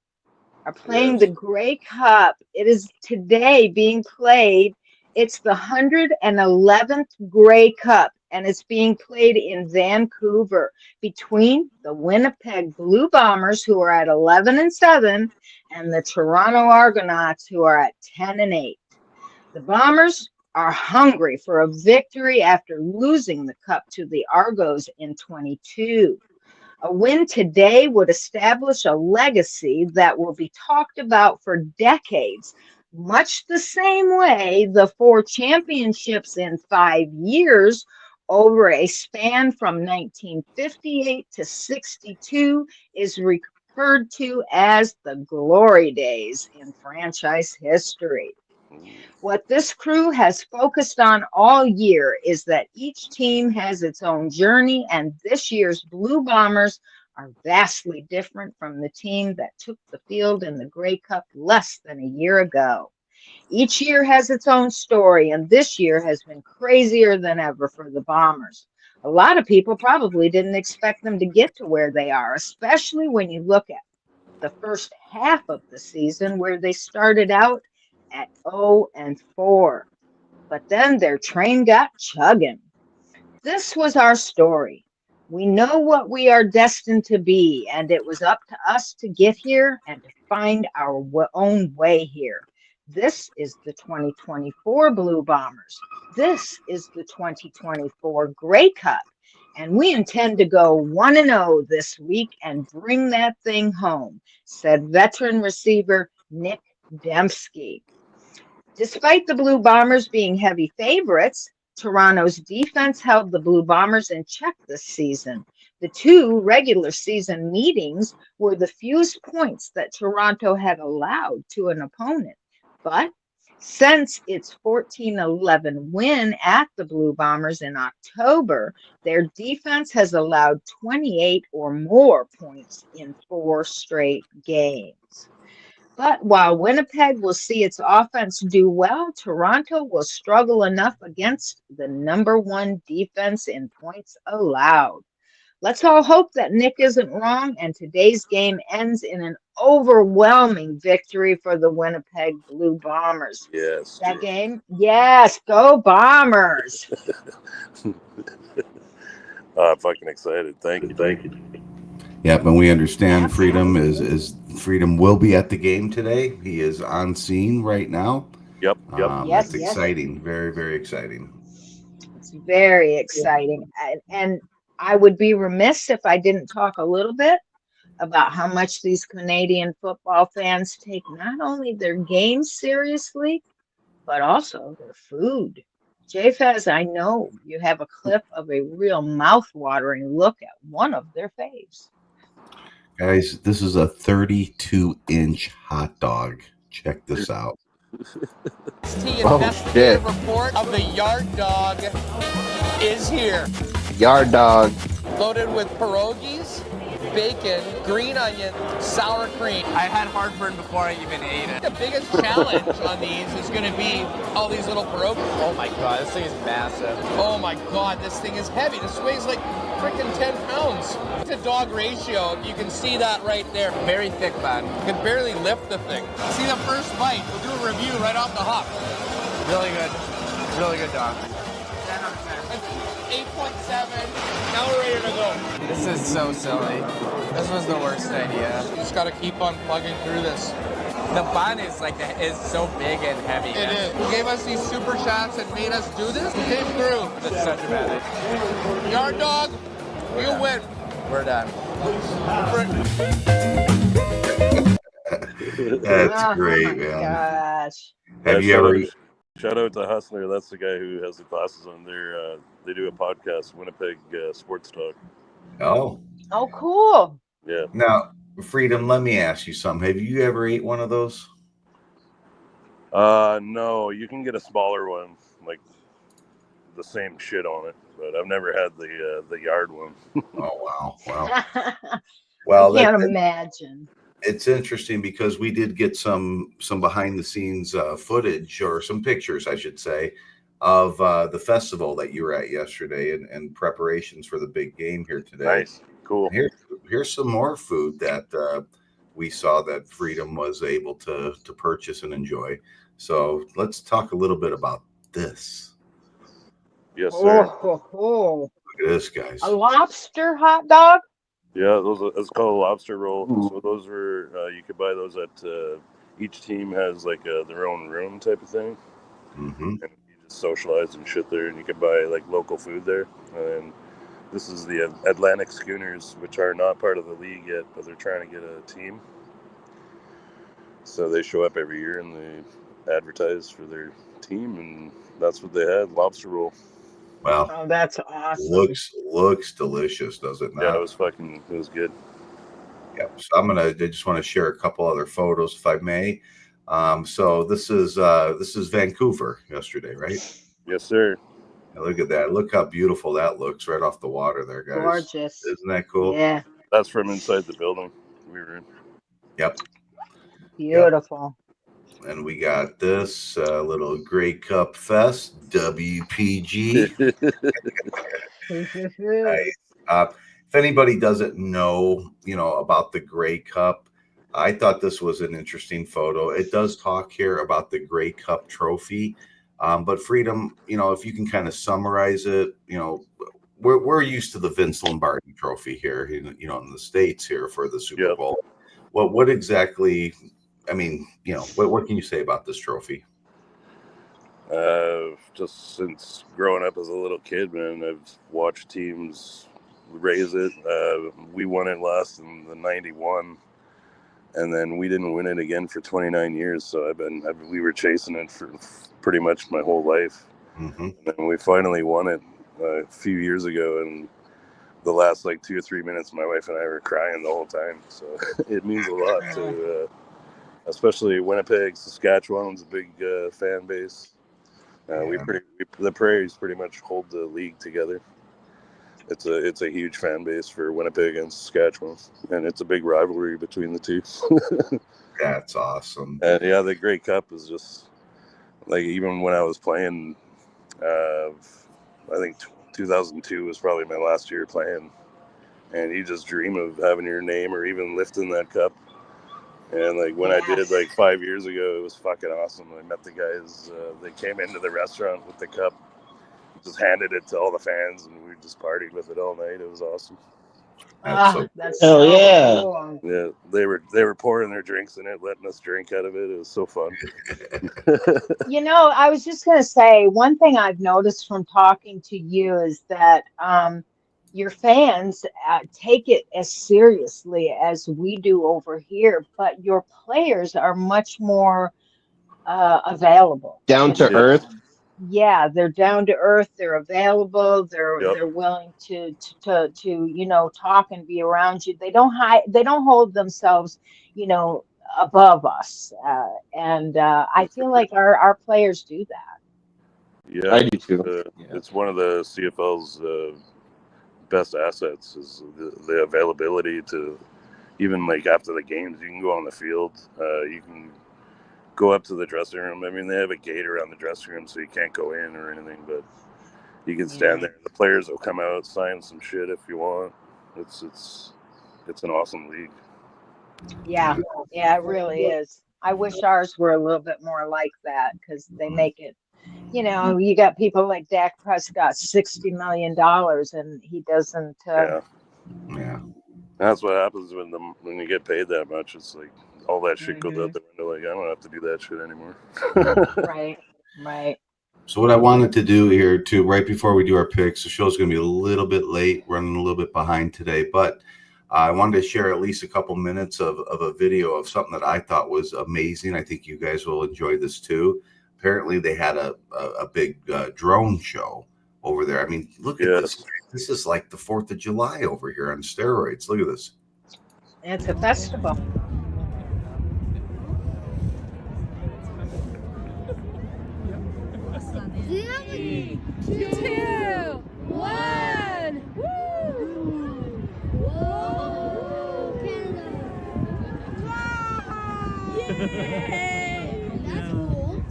are playing the Grey Cup. It is today being played. It's the 111th Grey Cup, and it's being played in Vancouver between the Winnipeg Blue Bombers, who are at 11-7, and the Toronto Argonauts, who are at 10-8. The Bombers are hungry for a victory after losing the cup to the Argos in 22. A win today would establish a legacy that will be talked about for decades, much the same way the 4 championships in 5 years over a span from 1958 to 62 is referred to as the glory days in franchise history. What this crew has focused on all year is that each team has its own journey, and this year's Blue Bombers are vastly different from the team that took the field in the Grey Cup less than a year ago. Each year has its own story, and this year has been crazier than ever for the Bombers. A lot of people probably didn't expect them to get to where they are, especially when you look at the first half of the season where they started out at 0-4. But then their train got chugging. This was our story. We know what we are destined to be, and it was up to us to get here and to find our own way here. This is the 2024 Blue Bombers. This is the 2024 Grey Cup. And we intend to go 1-0 this week and bring that thing home, said veteran receiver Nick Dembski. Despite the Blue Bombers being heavy favorites, Toronto's defense held the Blue Bombers in check this season. The 2 regular season meetings were the fewest points that Toronto had allowed to an opponent. But since its 14-11 win at the Blue Bombers in October, their defense has allowed 28 or more points in 4 straight games. But while Winnipeg will see its offense do well, Toronto will struggle enough against the #1 defense in points allowed. Let's all hope that Nick isn't wrong and today's game ends in an overwhelming victory for the Winnipeg Blue Bombers. Yes. That game? Yes, go Bombers. I'm fucking excited. Thank you. Yep, and we understand Freedom is Freedom will be at the game today. He is on scene right now. Yep. Yes, It's exciting. Very, very exciting. It's very exciting. And I would be remiss if I didn't talk a little bit about how much these Canadian football fans take not only their games seriously, but also their food. J-Faz, I know you have a clip of a real mouth-watering look at one of their faves. Guys, this is a 32-inch hot dog. Check this out. Oh, shit. Report of the Yard Dog is here. Yard dog. loaded with pierogies, bacon, green onion, sour cream. I had heartburn before I even ate it. The biggest challenge on these is going to be all these little pierogies. Oh my god, this thing is massive. Oh my god, this thing is heavy. This weighs like freaking 10 pounds. To dog ratio, you can see that right there. Very thick, man. You can barely lift the thing. See the first bite. We'll do a review right off the hop. Really good. Really good dog. 8.7. Now we're ready to go. This is so silly. This was the worst idea. You just got to keep on plugging through this. The bun is is so big and heavy. It is. Who gave us these super chats and made us do this? Came through. That's such a bad idea. Yard dog, you win. We're done. That's great, Oh my man. gosh. Have you shout ever? out- Shout out to Hustler. That's the guy who has the glasses on there. They do a podcast, Winnipeg Sports Talk. Oh, Oh, cool. Yeah. now, Freedom. Let me ask you something. Have you ever ate one of those? No, you can get a smaller one, like the same shit on it, but I've never had the yard one. Oh wow. I Well, can't imagine. it's interesting because we did get some behind the scenes footage, or some pictures, I should say, of the festival that you were at yesterday, and preparations for the big game here today. Nice, cool. Here's some more food that we saw that Freedom was able to purchase and enjoy. So let's talk a little bit about this. Yes, sir. Oh, Look at this, guys. a lobster hot dog? Yeah, it's called a lobster roll. So those were you could buy those at each team has like their own room type of thing, Mm-hmm. and you just socialize and shit there, and you could buy like local food there. And this is the Atlantic Schooners, which are not part of the league yet, but they're trying to get a team. So they show up every year and they advertise for their team, and that's what they had, lobster roll. Well, Oh, that's awesome. looks delicious, does it not? Yeah, it was good. Yep. So I just want to share a couple other photos, if I may. So this is Vancouver yesterday, right? Yes, sir. Now look at that. Look how beautiful that looks right off the water there, guys. Gorgeous. Isn't that cool? Yeah, That's from inside the building we were in. Yep. beautiful. And we got this little Grey Cup Fest, WPG. Nice. If anybody doesn't know, about the Grey Cup, I thought this was an interesting photo. It does talk here about the Grey Cup trophy, but Freedom, if you can kind of summarize it, we're used to the Vince Lombardi Trophy here, in the States here for the Super Yep. Bowl. What exactly? I mean, what can you say about this trophy? Just since growing up as a little kid, man, I've watched teams raise it. We won it last in the '91, and then we didn't win it again for 29 years. So we were chasing it for pretty much my whole life, Mm-hmm. and we finally won it a few years ago. And the last 2 or 3 minutes, my wife and I were crying the whole time. So it means a lot to, especially Winnipeg, Saskatchewan's a big fan base. The Prairies pretty much hold the league together. It's a huge fan base for Winnipeg and Saskatchewan, and it's a big rivalry between the two. That's awesome. And yeah, the Grey Cup is just even when I was playing, I think 2002 was probably my last year playing, and you just dream of having your name or even lifting that cup. And when I did 5 years ago, it was fucking awesome. I met the guys. They came into the restaurant with the cup, just handed it to all the fans, and we just partied with it all night. It was awesome. That's Hell so yeah. cool. Yeah, they were pouring their drinks in it, letting us drink out of it. It was so fun. I was just going to say, one thing I've noticed from talking to you is that your fans take it as seriously as we do over here, but your players are much more available. Down to earth. Yeah, they're down to earth. They're available. They're Yep. they're willing to talk and be around you. They don't hide. They don't hold themselves, above us. And I feel like our players do that. Yeah, I do too. It's one of the CFL's best assets is the availability to, even like after the games, you can go on the field. You can go up to the dressing room. I mean, they have a gate around the dressing room, so you can't go in or anything, but you can stand there. The players will come out, sign some shit if you want. It's an awesome league. Yeah, it really is. I wish ours were a little bit more like that because they make it. You know, you got people like Dak Prescott, $60 million, and he doesn't. Yeah. That's what happens when you get paid that much. It's like all that shit goes out the window. Like, I don't have to do that shit anymore. Right. So what I wanted to do here too, right before we do our picks, the show's going to be a little bit late, running a little bit behind today, but I wanted to share at least a couple minutes of a video of something that I thought was amazing. I think you guys will enjoy this too. Apparently they had a big drone show over there. I mean, look at this. This is like the 4th of July over here on steroids. Look at this. It's a festival. Three, 2, 1. Woo! Whoa! Canada! Yay! That's cool.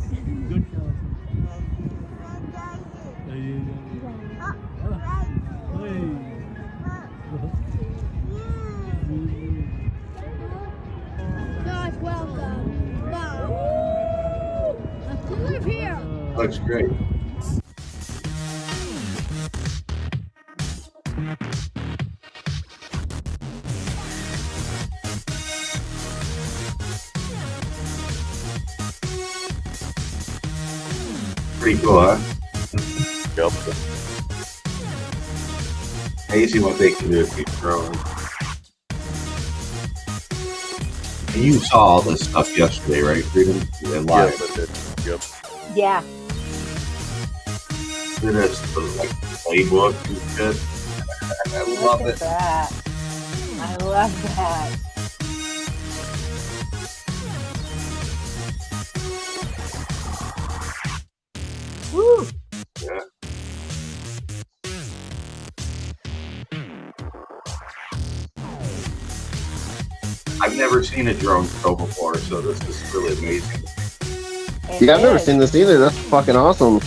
Guys, welcome. Wow. You live here. Looks great. Pretty cool, huh? Yep. Amazing what they can do if you throw. And you saw all this stuff yesterday, right, Freedom? Live. Yes, I did. Yep. Yeah. Look at this, like playbook and shit. I love it. That. I love that. Woo! Yeah. I've never seen a drone show before, so this is really amazing. Yeah, I've never seen this either. That's fucking awesome.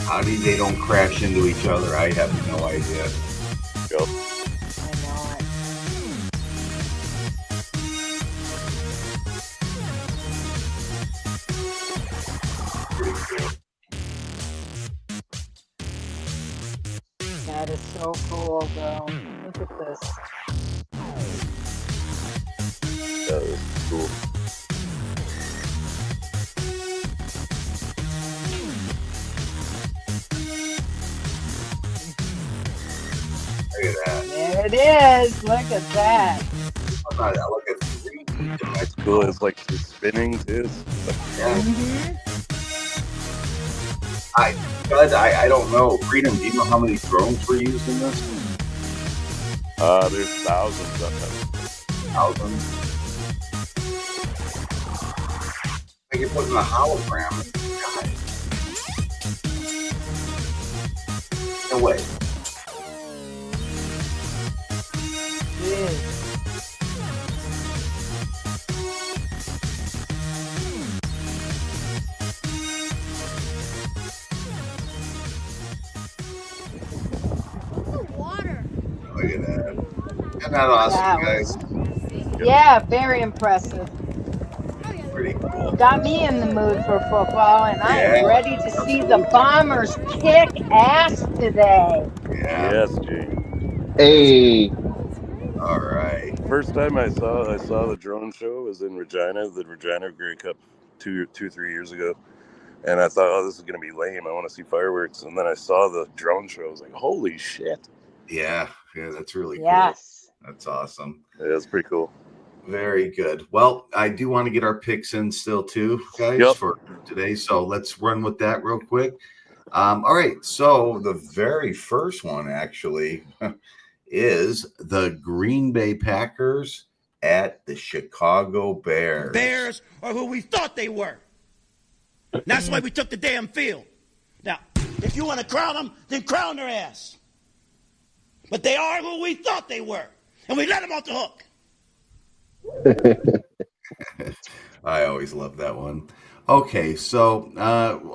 How do they don't crash into each other? I have no idea. Yep. Pretty cool. That is so cool, though. Look at this. That is cool. Look at that. There it is. Look at that. Look at 3D. That's cool. It's like it's spinning too. Yeah. I don't know. Freedom, do you know how many drones were used in this? There's thousands of them. Thousands? I think you're putting a hologram in the sky. No way. Look at that. Isn't that awesome, guys? Yeah, very impressive. Pretty cool. Got me in the mood for football, and I am Yeah. ready to see the Bombers kick ass today. Yeah. Yes, Gene. Hey. All right. First time I saw the drone show was in Regina, the Regina Grey Cup 3 years ago. And I thought, oh, this is going to be lame. I want to see fireworks. And then I saw the drone show. I was like, holy shit. Yeah, that's really Yes. cool. That's awesome. Yeah, it's pretty cool. Very good. Well, I do want to get our picks in still too, guys, Yep. for today. So let's run with that real quick. All right. So the very first one actually is the Green Bay Packers at the Chicago Bears. Bears are who we thought they were. That's why we took the damn field. Now, if you want to crown them, then crown their ass. But they are who we thought they were. And we let them off the hook. I always love that one. Okay, so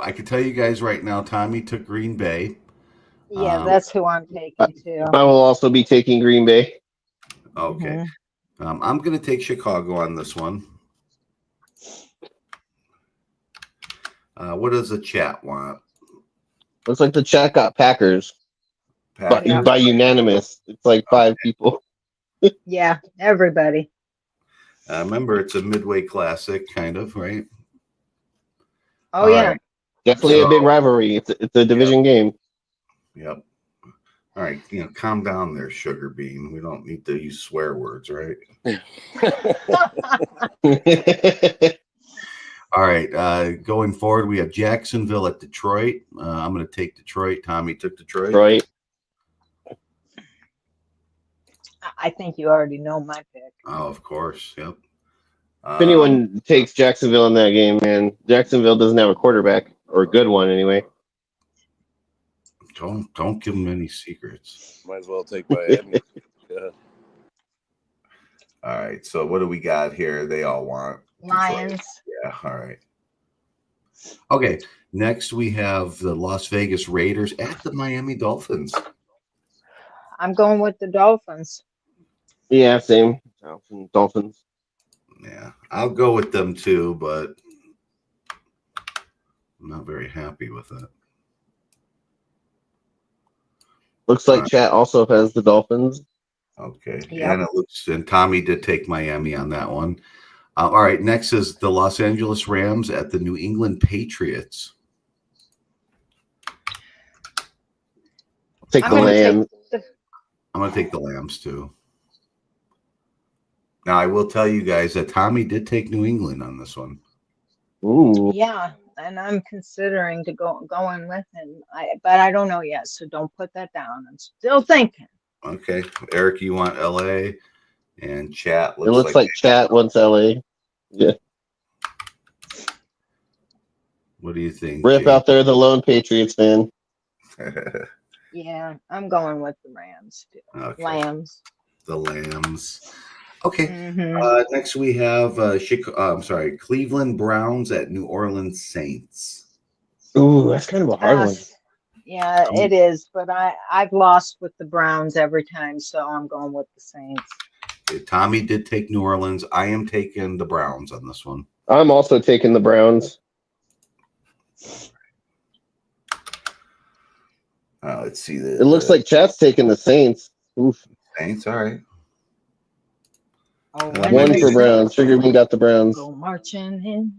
I can tell you guys right now, Tommy took Green Bay. Yeah, that's who I'm taking too. I will also be taking Green Bay. Okay. I'm going to take Chicago on this one. What does the chat want? Looks like the chat got Packers. By unanimous. It's like 5 people. Yeah, everybody. Remember, it's a Midway Classic, kind of, right? Oh, yeah. Right. Definitely a big rivalry. It's a division game. Yep. All right, calm down there, Sugar Bean. We don't need to use swear words, right? All right, going forward, we have Jacksonville at Detroit. I'm going to take Detroit. Tommy took Detroit. Detroit. I think you already know my pick. Oh, of course. Yep. If anyone takes Jacksonville in that game, man, Jacksonville doesn't have a quarterback, or a good one anyway. Don't give them any secrets. Might as well take Miami. Yeah. All right, so what do we got here? They all want Lions. Yeah, all right. Okay, next we have the Las Vegas Raiders at the Miami Dolphins. I'm going with the Dolphins. Yeah, same. Dolphins. Yeah, I'll go with them too, but I'm not very happy with it. Looks like chat also has the Dolphins. Okay. Yep. And it looks, and Tommy did take Miami on that one. All right. Next is the Los Angeles Rams at the New England Patriots. Take the Lambs. I'm going to take the Lambs too. Now, I will tell you guys that Tommy did take New England on this one. Ooh. Yeah, and I'm considering to going with him. But I don't know yet, so don't put that down. I'm still thinking. Okay. Eric, you want LA? And chat It looks like chat wants LA. Yeah. What do you think? Rip out there, the lone Patriots fan. Yeah, I'm going with the Rams too. Okay. Lambs. The Lambs. Okay. Mhm. Next we have Cleveland Browns at New Orleans Saints. Ooh, that's kind of a hard one. Yeah, it is. But I've lost with the Browns every time, so I'm going with the Saints. Okay, Tommy did take New Orleans. I am taking the Browns on this one. I'm also taking the Browns. Let's see. It looks like chat's taking the Saints. Oof. Saints, all right. Oh, One for Browns. Sugar Bean got the Browns. Go marching in.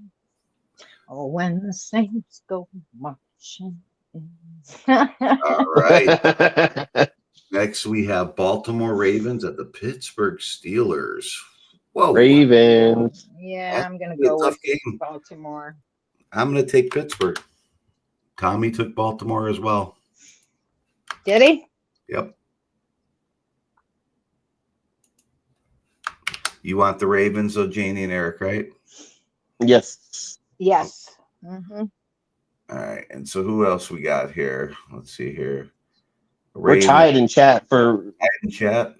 Oh, when the Saints go marching in. All right. Next, we have Baltimore Ravens at the Pittsburgh Steelers. Whoa. Ravens. Yeah, I'm going to be a go tough with game. Baltimore. I'm going to take Pittsburgh. Tommy took Baltimore as well. Did he? Yep. You want the Ravens, though, Janie and Eric, right? Yes. Yes. Mm-hmm. All right. And so who else we got here? Let's see here. We're tied in chat for tied in chat.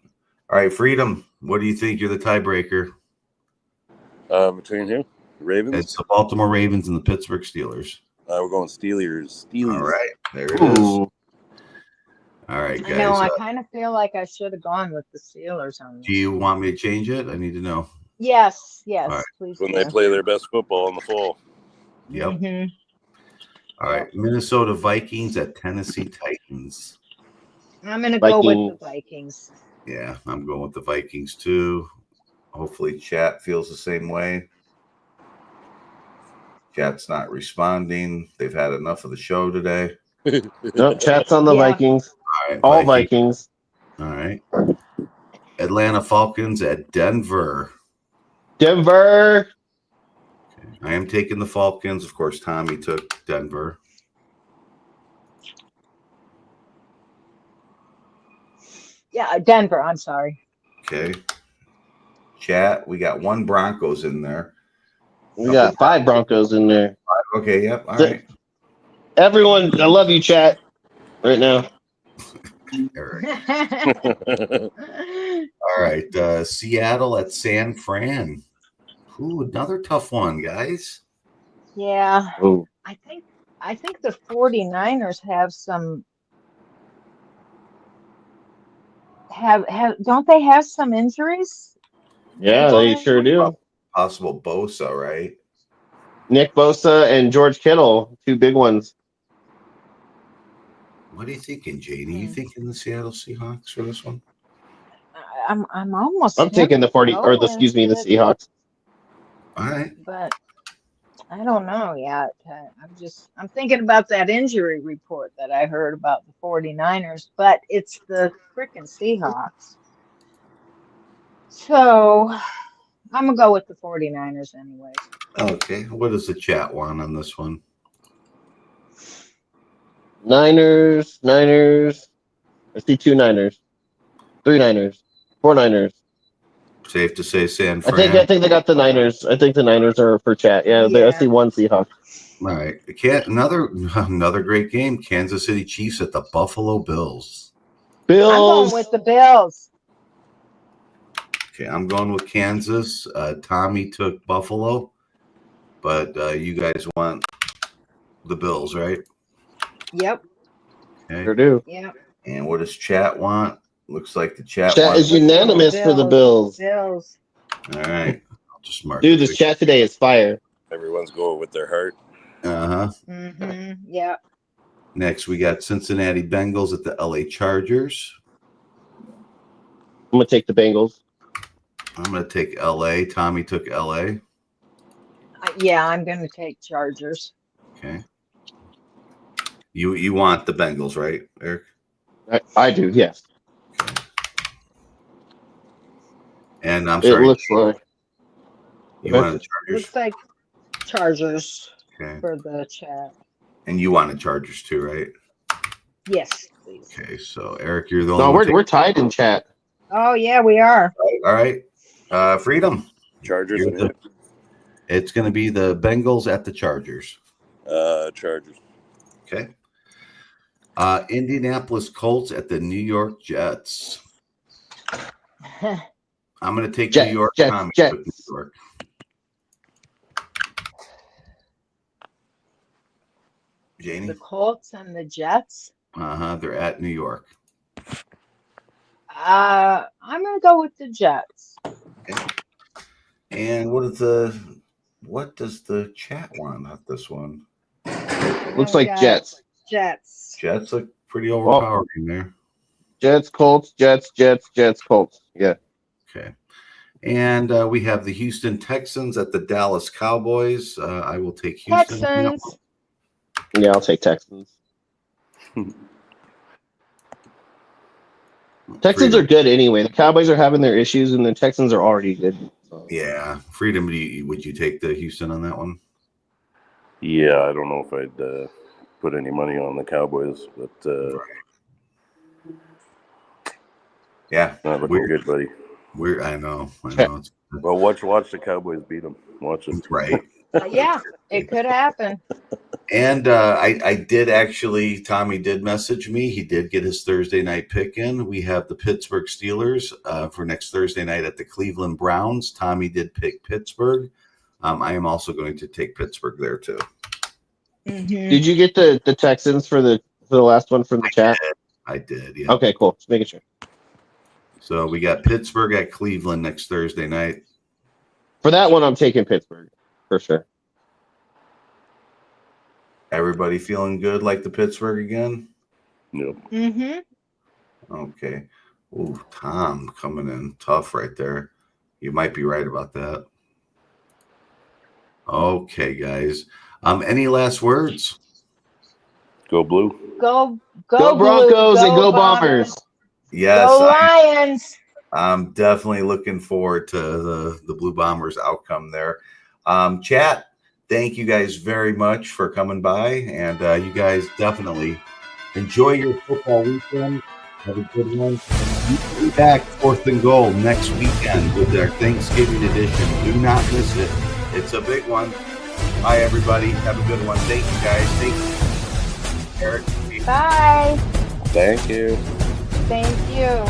All right, Freedom. What do you think? You're the tiebreaker. Between who? Ravens? It's the Baltimore Ravens and the Pittsburgh Steelers. We're going Steelers. All right. There it is. All right, guys. I know. I kind of feel like I should have gone with the Steelers on this. Do you want me to change it? I need to know. Yes. Yes. All right. Please. When do. they play their best football in the fall. Yep. Mhm. All right. Minnesota Vikings at Tennessee Titans. I'm going to go with the Vikings. Yeah, I'm going with the Vikings too. Hopefully chat feels the same way. Chat's not responding. They've had enough of the show today. Nope, chat's on the Yeah. Vikings. All right, All Vikings. All right. Atlanta Falcons at Denver. Denver. I am taking the Falcons. Of course, Tommy took Denver. Yeah, Denver. I'm sorry. Okay. Chat, we got 1 Broncos in there. We got 5 Broncos in there. Okay, yep. All right. Everyone, I love you, chat, right now. All right. Seattle at San Fran. Ooh, another tough one, guys. Yeah. Ooh. I think the 49ers have some don't they have some injuries? Yeah, they sure do. Possible Bosa, right? Nick Bosa and George Kittle, 2 big ones. What are you thinking, Janie? You thinking the Seattle Seahawks for this one? I'm almost. I'm taking the 40 or the Seahawks. All right. But I don't know yet. I'm thinking about that injury report that I heard about the 49ers, but it's the freaking Seahawks. So I'm going to go with the 49ers anyways. Okay. What does the chat want on this one? Niners. I see 2 Niners. 3 Niners. 4 Niners. Safe to say San Fran. I think they got the Niners. I think the Niners are for chat. Yeah. I see 1 Seahawk. All right. Another great game. Kansas City Chiefs at the Buffalo Bills. I'm going with the Bills. Okay, I'm going with Kansas. Tommy took Buffalo, but you guys want the Bills, right? Yep. Okay. Sure do. Yep. And what does chat want? Looks like the chat Chat wants is unanimous for the Bills. Bills. All right. I'll just mark Dude, it. this chat today is fire. Everyone's going with their heart. Uh-huh. Mm-hmm. Yep. Next, we got Cincinnati Bengals at the LA Chargers. I'm going to take the Bengals. I'm going to take LA. Tommy took LA. Yeah, I'm going to take Chargers. Okay. You want the Bengals, right, Eric? I do, yes. And I'm sorry. It looks like. You wanted the Chargers? Looks like Chargers Okay. for the chat. And you wanted Chargers too, right? Yes, please. Okay, so Eric, you're the only No, one. we're tied in chat. Oh, yeah, we are. All right. Freedom. Chargers and who? It's going to be the Bengals at the Chargers. Chargers. Okay. Indianapolis Colts at the New York Jets. I'm going to take New York. Tommy took New York. Janie? The Colts and the Jets. They're at New York. I'm going to go with the Jets. Okay. And what does the chat want at this one? Looks like Jets. Jets. Jets look pretty overpowering there. Jets, Colts, Jets, Colts. Yeah. Okay. And we have the Houston Texans at the Dallas Cowboys. I will take Houston. Texans. Yeah, I'll take Texans. Texans are good anyway. The Cowboys are having their issues, and the Texans are already good. So. Yeah. Freedom, would you take the Houston on that one? Yeah, I don't know if I'd put any money on the Cowboys, but yeah, not looking good, buddy. I know. Well, watch the Cowboys beat them. Watch it. Right. Yeah, it could happen. And I did actually, Tommy did message me. He did get his Thursday night pick in. We have the Pittsburgh Steelers for next Thursday night at the Cleveland Browns. Tommy did pick Pittsburgh. I am also going to take Pittsburgh there too. Mm-hmm. Did you get the Texans for the last one from the chat? I did. Yeah. Okay, cool. Just making sure. So we got Pittsburgh at Cleveland next Thursday night. For that one, I'm taking Pittsburgh for sure. Everybody feeling good like the Pittsburgh again? Yep. Mm-hmm. Okay. Ooh, Tom coming in tough right there. You might be right about that. Okay, guys. Any last words? Go blue. Go Go Broncos and go Bombers. Yes, Go Lions. I'm definitely looking forward to the Blue Bombers outcome there. Chat, thank you guys very much for coming by, and you guys definitely enjoy your football weekend. Have a good one. We'll be back 4th and Goal next weekend with our Thanksgiving edition. Do not miss it. It's a big one. Bye, everybody. Have a good one. Thank you, guys. Thank you, Eric. Bye. Thank you. Thank you.